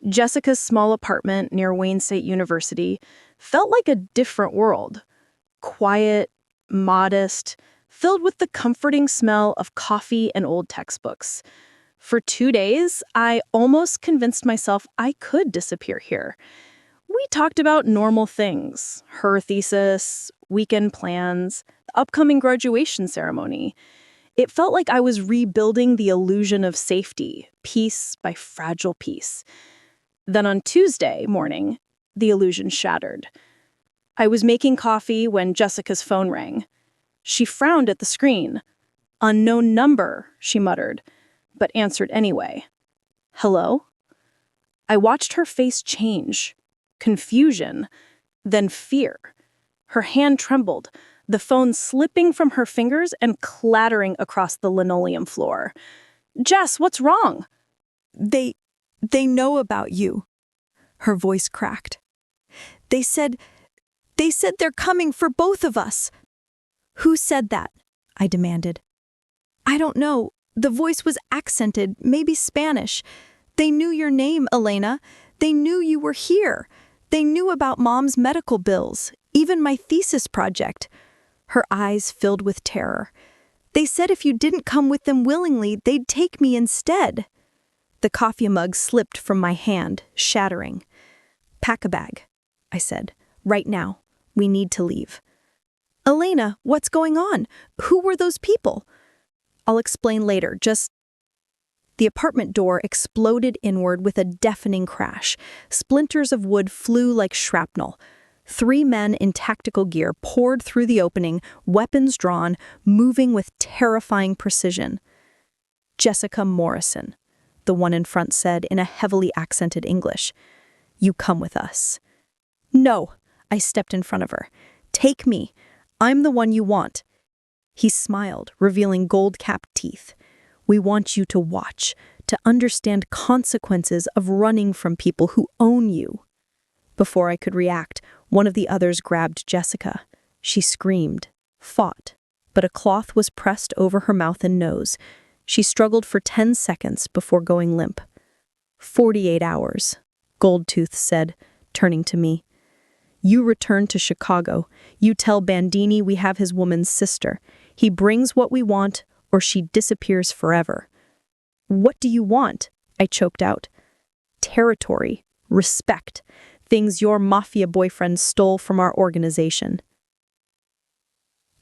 Jessica's small apartment near Wayne State University felt like a different world. Quiet, modest, filled with the comforting smell of coffee and old textbooks. For 2 days, I almost convinced myself I could disappear here. We talked about normal things, her thesis, weekend plans, the upcoming graduation ceremony. It felt like I was rebuilding the illusion of safety, piece by fragile piece. Then on Tuesday morning, the illusion shattered. I was making coffee when Jessica's phone rang. She frowned at the screen. "Unknown number," she muttered, but answered anyway. "Hello?" I watched her face change. Confusion, then fear. Her hand trembled, the phone slipping from her fingers and clattering across the linoleum floor. "Jess, what's wrong?" They know about you." Her voice cracked. They said they're coming for both of us." "Who said that?" I demanded. "I don't know. The voice was accented, maybe Spanish. They knew your name, Elena. They knew you were here. They knew about Mom's medical bills, even my thesis project." Her eyes filled with terror. "They said if you didn't come with them willingly, they'd take me instead." The coffee mug slipped from my hand, shattering. "Pack a bag," I said. "Right now. We need to leave." "Elena, what's going on? Who were those people?" "I'll explain later, just—" The apartment door exploded inward with a deafening crash. Splinters of wood flew like shrapnel. 3 men in tactical gear poured through the opening, weapons drawn, moving with terrifying precision. "Jessica Morrison," the one in front said in a heavily accented English. "You come with us." "No," I stepped in front of her. "Take me. I'm the one you want." He smiled, revealing gold-capped teeth. "We want you to watch, to understand consequences of running from people who own you." Before I could react, one of the others grabbed Jessica. She screamed, fought, but a cloth was pressed over her mouth and nose. She struggled for 10 seconds before going limp. 48 hours, Goldtooth said, turning to me. "You return to Chicago. You tell Bandini we have his woman's sister. He brings what we want, or she disappears forever." "What do you want?" I choked out. "Territory, respect, things your Mafia boyfriend stole from our organization."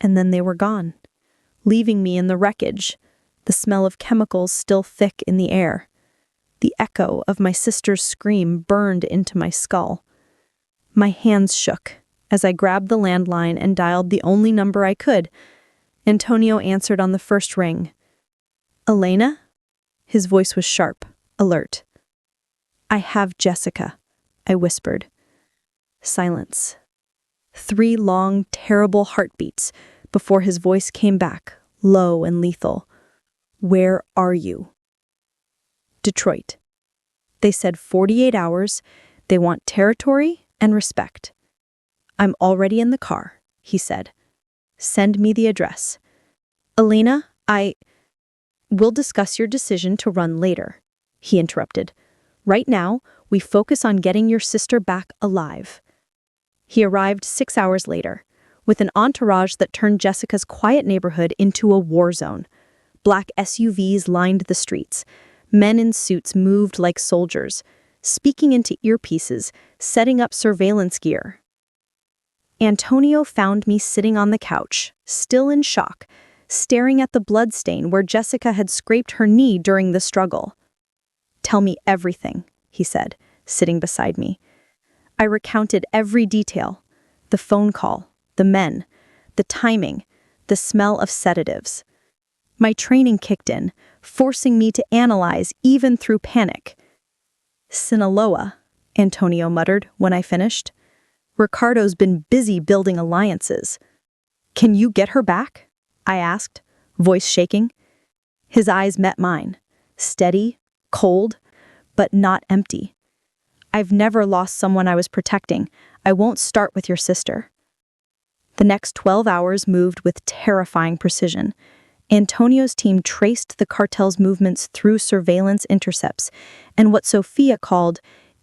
And then they were gone, leaving me in the wreckage, the smell of chemicals still thick in the air. The echo of my sister's scream burned into my skull. My hands shook as I grabbed the landline and dialed the only number I could. Antonio answered on the first ring. "Elena?" His voice was sharp, alert. "I have Jessica," I whispered. Silence. 3 long, terrible heartbeats before his voice came back, low and lethal. "Where are you?" Detroit. They said 48 hours, they want territory and respect. I'm already in the car, he said. Send me the address. Elena, We'll discuss your decision to run later, he interrupted. Right now, we focus on getting your sister back alive. He arrived 6 hours later, with an entourage that turned Jessica's quiet neighborhood into a war zone. Black SUVs lined the streets. Men in suits moved like soldiers, speaking into earpieces, setting up surveillance gear. Antonio found me sitting on the couch, still in shock, staring at the bloodstain where Jessica had scraped her knee during the struggle. Tell me everything, he said, sitting beside me. I recounted every detail: the phone call, the men, the timing, the smell of sedatives. My training kicked in, forcing me to analyze even through panic. Sinaloa, Antonio muttered when I finished. Ricardo's been busy building alliances. Can you get her back? I asked, voice shaking. His eyes met mine, steady, cold, but not empty. I've never lost someone I was protecting. I won't start with your sister. The next 12 hours moved with terrifying precision. Antonio's team traced the cartel's movements through surveillance intercepts and what Sophia called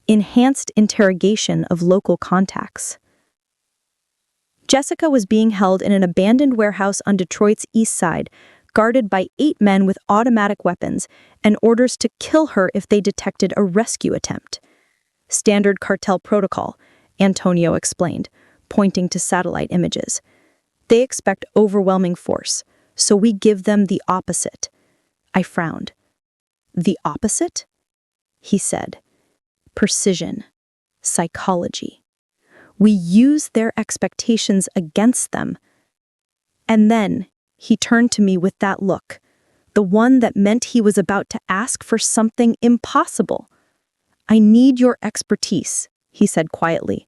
enhanced interrogation of local contacts. Jessica was being held in an abandoned warehouse on Detroit's east side, guarded by 8 men with automatic weapons and orders to kill her if they detected a rescue attempt. Standard cartel protocol, Antonio explained, pointing to satellite images. They expect overwhelming force, so we give them the opposite. I frowned. The opposite? He said. Precision. Psychology. We use their expectations against them. And then he turned to me with that look, the one that meant he was about to ask for something impossible. I need your expertise, he said quietly.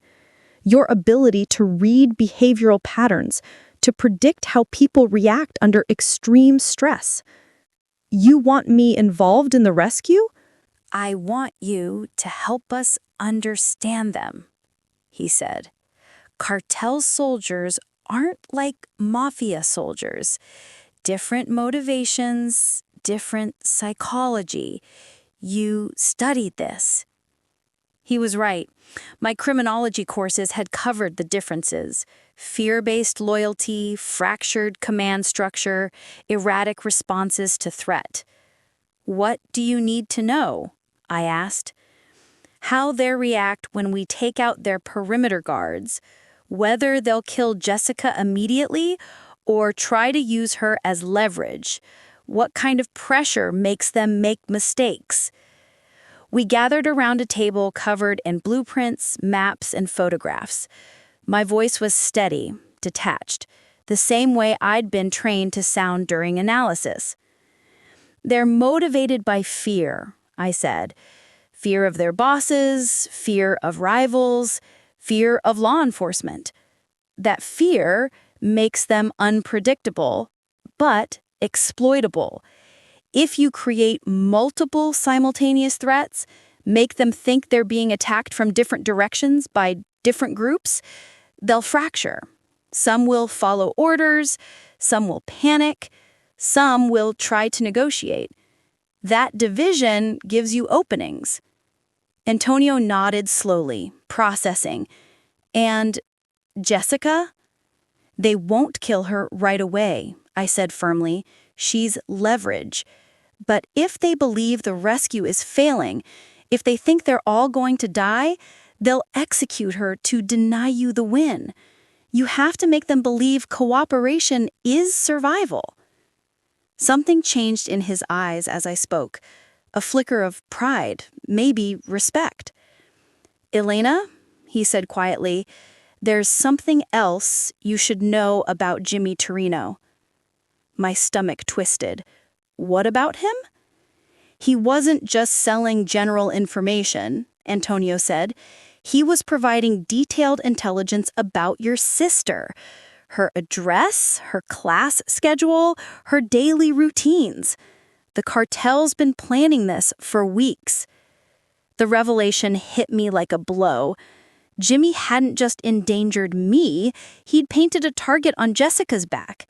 Your ability to read behavioral patterns, to predict how people react under extreme stress. You want me involved in the rescue? I want you to help us understand them, he said. Cartel soldiers aren't like Mafia soldiers. Different motivations, different psychology. You studied this. He was right. My criminology courses had covered the differences: fear-based loyalty, fractured command structure, erratic responses to threat. What do you need to know? I asked. How they'll react when we take out their perimeter guards, whether they'll kill Jessica immediately or try to use her as leverage, what kind of pressure makes them make mistakes. We gathered around a table covered in blueprints, maps, and photographs. My voice was steady, detached, the same way I'd been trained to sound during analysis. They're motivated by fear, I said. Fear of their bosses, fear of rivals, fear of law enforcement. That fear makes them unpredictable, but exploitable. If you create multiple simultaneous threats, make them think they're being attacked from different directions by different groups, they'll fracture. Some will follow orders, some will panic, some will try to negotiate. That division gives you openings. Antonio nodded slowly, processing. And Jessica? They won't kill her right away, I said firmly. She's leverage. But if they believe the rescue is failing, if they think they're all going to die, they'll execute her to deny you the win. You have to make them believe cooperation is survival. Something changed in his eyes as I spoke. A flicker of pride, maybe respect. Elena, he said quietly, there's something else you should know about Jimmy Torino. My stomach twisted. What about him? He wasn't just selling general information, Antonio said. He was providing detailed intelligence about your sister, her address, her class schedule, her daily routines. The cartel's been planning this for weeks. The revelation hit me like a blow. Jimmy hadn't just endangered me, he'd painted a target on Jessica's back.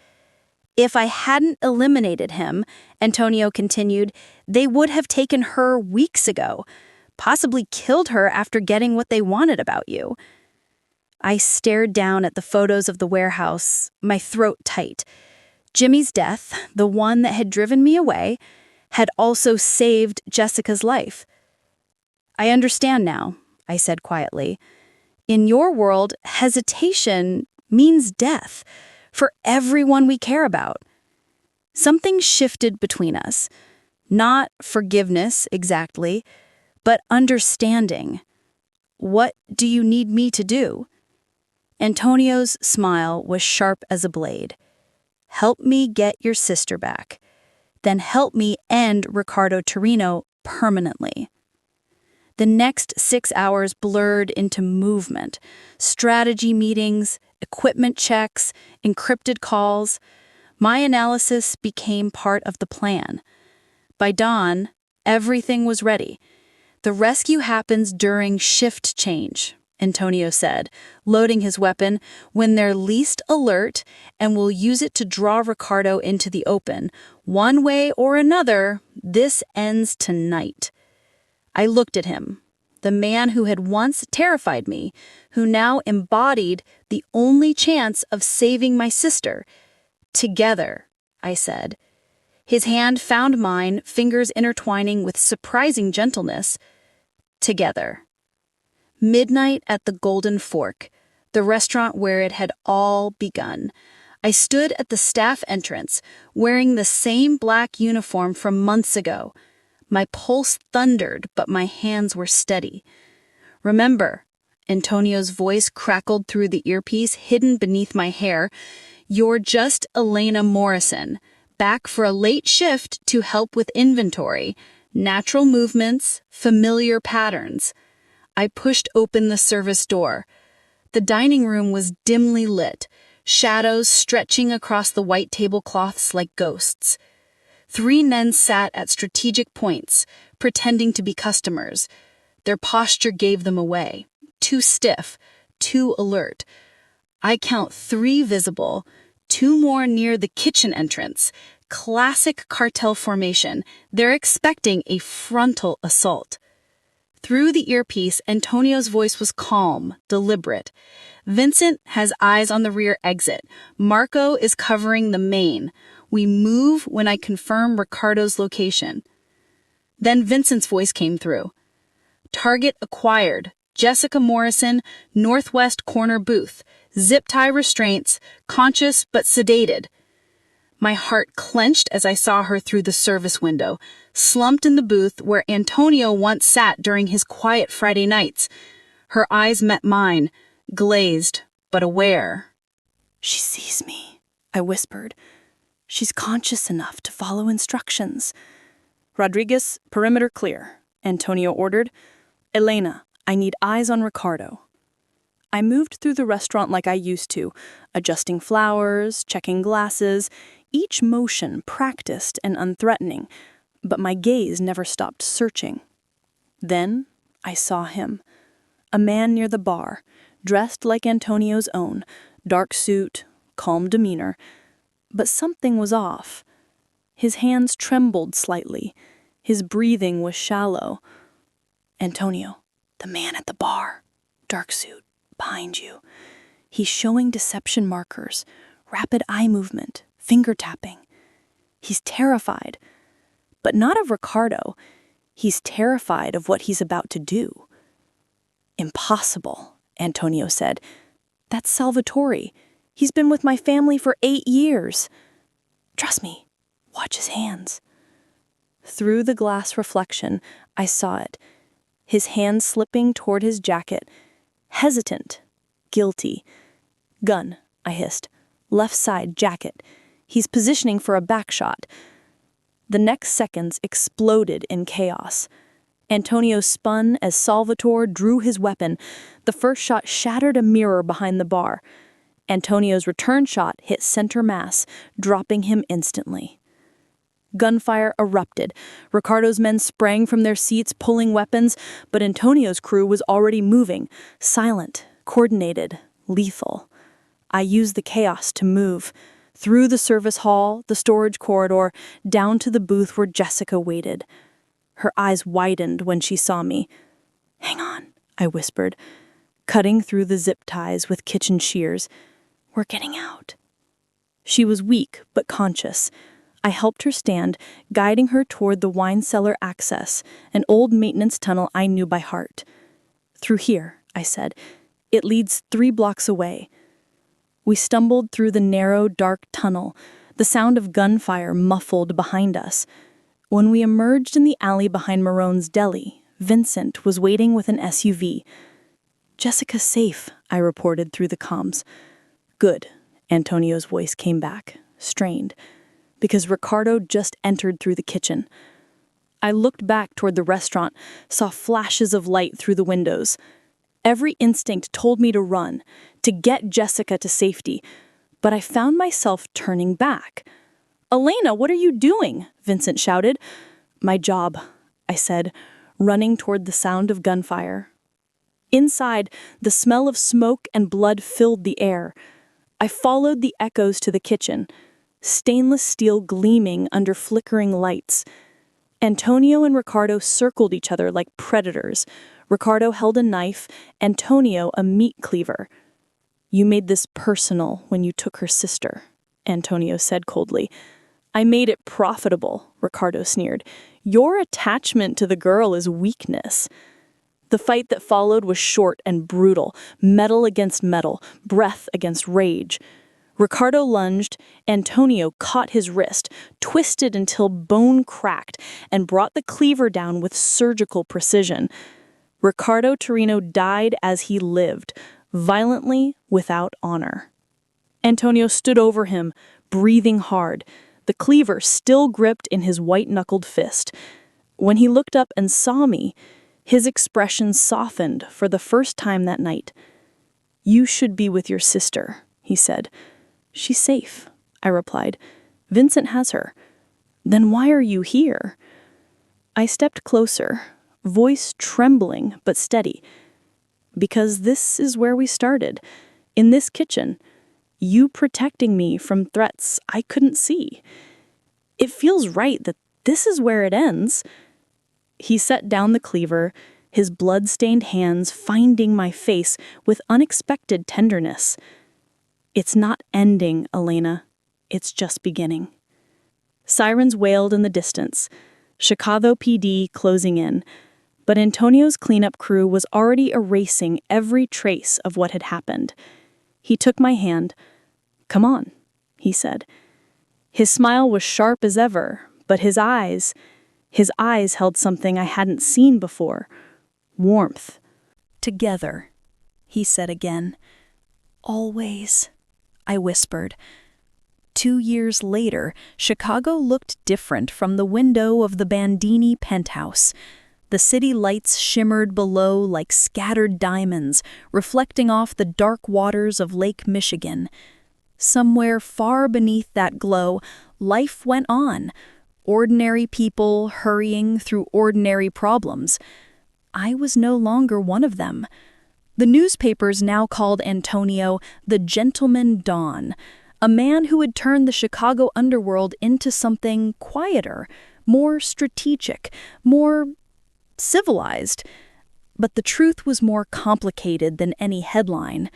If I hadn't eliminated him, Antonio continued, they would have taken her weeks ago, possibly killed her after getting what they wanted about you. I stared down at the photos of the warehouse, my throat tight. Jimmy's death, the one that had driven me away, had also saved Jessica's life. I understand now, I said quietly. In your world, hesitation means death for everyone we care about. Something shifted between us. Not forgiveness exactly, but understanding. What do you need me to do? Antonio's smile was sharp as a blade. Help me get your sister back. Then help me end Ricardo Torino permanently. The next 6 hours blurred into movement, strategy meetings, equipment checks, encrypted calls. My analysis became part of the plan. By dawn, everything was ready. The rescue happens during shift change, Antonio said, loading his weapon when they're least alert, and will use it to draw Ricardo into the open. One way or another, this ends tonight. I looked at him, the man who had once terrified me, who now embodied the only chance of saving my sister. Together, I said. His hand found mine, fingers intertwining with surprising gentleness. Together. Midnight at the Golden Fork, the restaurant where it had all begun. I stood at the staff entrance, wearing the same black uniform from months ago. My pulse thundered, but my hands were steady. Remember, Antonio's voice crackled through the earpiece hidden beneath my hair, you're just Elena Morrison, back for a late shift to help with inventory, natural movements, familiar patterns. I pushed open the service door. The dining room was dimly lit, shadows stretching across the white tablecloths like ghosts. 3 nuns sat at strategic points, pretending to be customers. Their posture gave them away. Too stiff, too alert. I count 3 visible, 2 more near the kitchen entrance. Classic cartel formation. They're expecting a frontal assault. Through the earpiece, Antonio's voice was calm, deliberate. Vincent has eyes on the rear exit. Marco is covering the main. We move when I confirm Ricardo's location. Then Vincent's voice came through. Target acquired. Jessica Morrison, northwest corner booth. Zip tie restraints, conscious but sedated. My heart clenched as I saw her through the service window, slumped in the booth where Antonio once sat during his quiet Friday nights. Her eyes met mine, glazed but aware. She sees me, I whispered. She's conscious enough to follow instructions. Rodriguez, perimeter clear, Antonio ordered. Elena, I need eyes on Ricardo. I moved through the restaurant like I used to, adjusting flowers, checking glasses, each motion practiced and unthreatening, but my gaze never stopped searching. Then I saw him, a man near the bar, dressed like Antonio's own, dark suit, calm demeanor, but something was off. His hands trembled slightly, his breathing was shallow. Antonio, the man at the bar, dark suit, behind you. He's showing deception markers, rapid eye movement, finger tapping. He's terrified, but not of Ricardo. He's terrified of what he's about to do. Impossible, Antonio said. That's Salvatore. He's been with my family for 8 years. Trust me, watch his hands. Through the glass reflection, I saw it. His hand slipping toward his jacket, hesitant, guilty. Gun, I hissed. Left side jacket. He's positioning for a back shot. The next seconds exploded in chaos. Antonio spun as Salvatore drew his weapon. The first shot shattered a mirror behind the bar. Antonio's return shot hit center mass, dropping him instantly. Gunfire erupted. Ricardo's men sprang from their seats, pulling weapons, but Antonio's crew was already moving, silent, coordinated, lethal. I used the chaos to move, through the service hall, the storage corridor, down to the booth where Jessica waited. Her eyes widened when she saw me. "Hang on," I whispered, cutting through the zip ties with kitchen shears. "We're getting out." She was weak but conscious. I helped her stand, guiding her toward the wine cellar access, an old maintenance tunnel I knew by heart. "Through here," I said. "It leads 3 blocks away." We stumbled through the narrow, dark tunnel, the sound of gunfire muffled behind us. When we emerged in the alley behind Marone's deli, Vincent was waiting with an SUV. "Jessica's safe," I reported through the comms. "Good," Antonio's voice came back, strained, because Ricardo just entered through the kitchen. I looked back toward the restaurant, saw flashes of light through the windows. Every instinct told me to run, to get Jessica to safety, but I found myself turning back. "Elena, what are you doing?" Vincent shouted. "My job," I said, running toward the sound of gunfire. Inside, the smell of smoke and blood filled the air. I followed the echoes to the kitchen, stainless steel gleaming under flickering lights. Antonio and Ricardo circled each other like predators. Ricardo held a knife, Antonio a meat cleaver. "You made this personal when you took her sister," Antonio said coldly. "I made it profitable," Ricardo sneered. "Your attachment to the girl is weakness." The fight that followed was short and brutal, metal against metal, breath against rage. Ricardo lunged, Antonio caught his wrist, twisted until bone cracked, and brought the cleaver down with surgical precision. Ricardo Torino died as he lived, violently, without honor. Antonio stood over him, breathing hard, the cleaver still gripped in his white-knuckled fist. When he looked up and saw me, his expression softened for the first time that night. "You should be with your sister," he said. "She's safe," I replied. "Vincent has her." "Then why are you here?" I stepped closer, voice trembling but steady. "Because this is where we started, in this kitchen, you protecting me from threats I couldn't see. It feels right that this is where it ends." He set down the cleaver, his blood-stained hands finding my face with unexpected tenderness. "It's not ending, Elena. It's just beginning." Sirens wailed in the distance, Chicago PD closing in, but Antonio's cleanup crew was already erasing every trace of what had happened. He took my hand. "Come on," he said. His smile was sharp as ever, but his eyes held something I hadn't seen before. Warmth. "Together," he said again. "Always," I whispered. 2 years later, Chicago looked different from the window of the Bandini penthouse. The city lights shimmered below like scattered diamonds, reflecting off the dark waters of Lake Michigan. Somewhere far beneath that glow, life went on, ordinary people hurrying through ordinary problems. I was no longer one of them. The newspapers now called Antonio the Gentleman Don, a man who had turned the Chicago underworld into something quieter, more strategic, more civilized. But the truth was more complicated than any headline.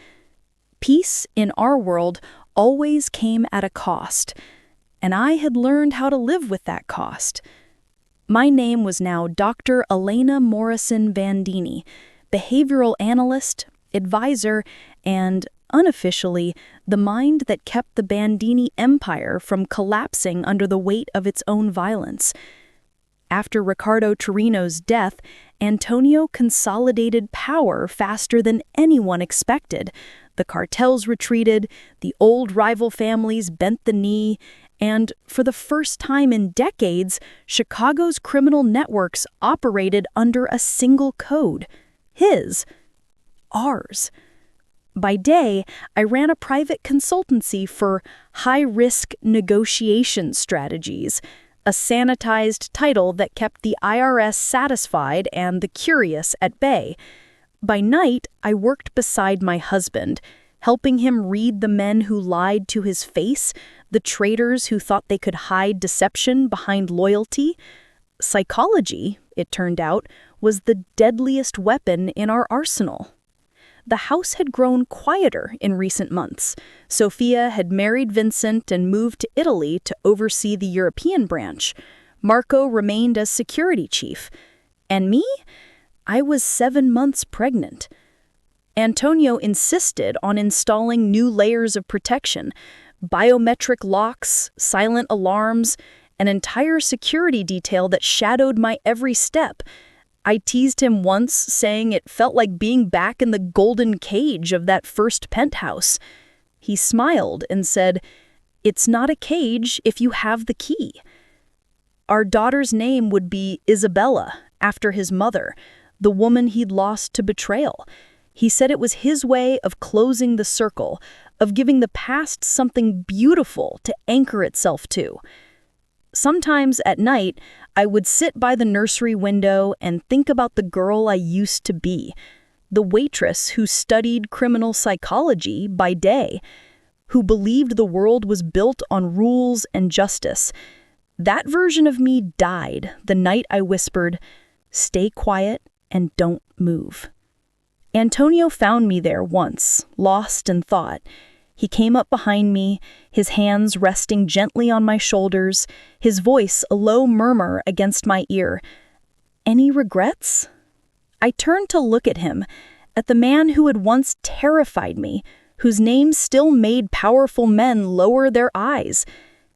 Peace in our world always came at a cost, and I had learned how to live with that cost. My name was now Dr. Elena Morrison Bandini, behavioral analyst, advisor, and, unofficially, the mind that kept the Bandini empire from collapsing under the weight of its own violence. After Ricardo Torino's death, Antonio consolidated power faster than anyone expected. The cartels retreated, the old rival families bent the knee, and for the first time in decades, Chicago's criminal networks operated under a single code. His. Ours. By day, I ran a private consultancy for high-risk negotiation strategies. a sanitized title that kept the IRS satisfied and the curious at bay. By night, I worked beside my husband, helping him read the men who lied to his face, the traitors who thought they could hide deception behind loyalty. Psychology, it turned out, was the deadliest weapon in our arsenal. The house had grown quieter in recent months. Sophia had married Vincent and moved to Italy to oversee the European branch. Marco remained as security chief. And me? I was 7 months pregnant. Antonio insisted on installing new layers of protection, biometric locks, silent alarms, an entire security detail that shadowed my every step. I teased him once, saying it felt like being back in the golden cage of that first penthouse. He smiled and said, "It's not a cage if you have the key." Our daughter's name would be Isabella, after his mother, the woman he'd lost to betrayal. He said it was his way of closing the circle, of giving the past something beautiful to anchor itself to. Sometimes at night, I would sit by the nursery window and think about the girl I used to be, the waitress who studied criminal psychology by day, who believed the world was built on rules and justice. That version of me died the night I whispered, "Stay quiet and don't move." Antonio found me there once, lost in thought. He came up behind me, his hands resting gently on my shoulders, his voice a low murmur against my ear. "Any regrets?" I turned to look at him, at the man who had once terrified me, whose name still made powerful men lower their eyes.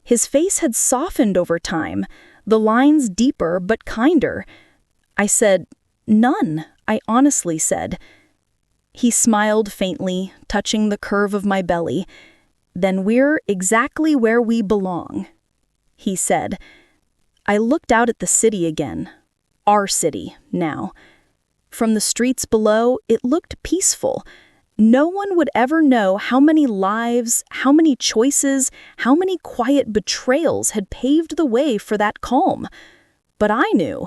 His face had softened over time, the lines deeper but kinder. I said, "None," I honestly said. He smiled faintly, touching the curve of my belly. "Then we're exactly where we belong," he said. I looked out at the city again. Our city, now. From the streets below, it looked peaceful. No one would ever know how many lives, how many choices, how many quiet betrayals had paved the way for that calm. But I knew.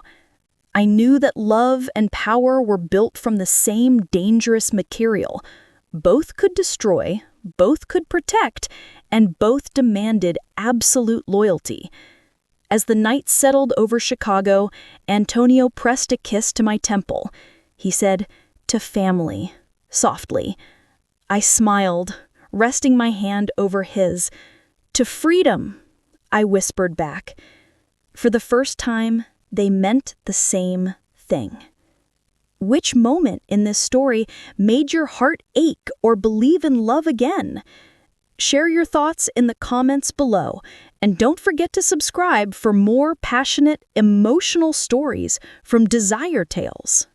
I knew that love and power were built from the same dangerous material. Both could destroy, both could protect, and both demanded absolute loyalty. As the night settled over Chicago, Antonio pressed a kiss to my temple. He said, "To family," softly. I smiled, resting my hand over his. "To freedom," I whispered back. For the first time, they meant the same thing. Which moment in this story made your heart ache or believe in love again? Share your thoughts in the comments below, and don't forget to subscribe for more passionate, emotional stories from Desire Tales.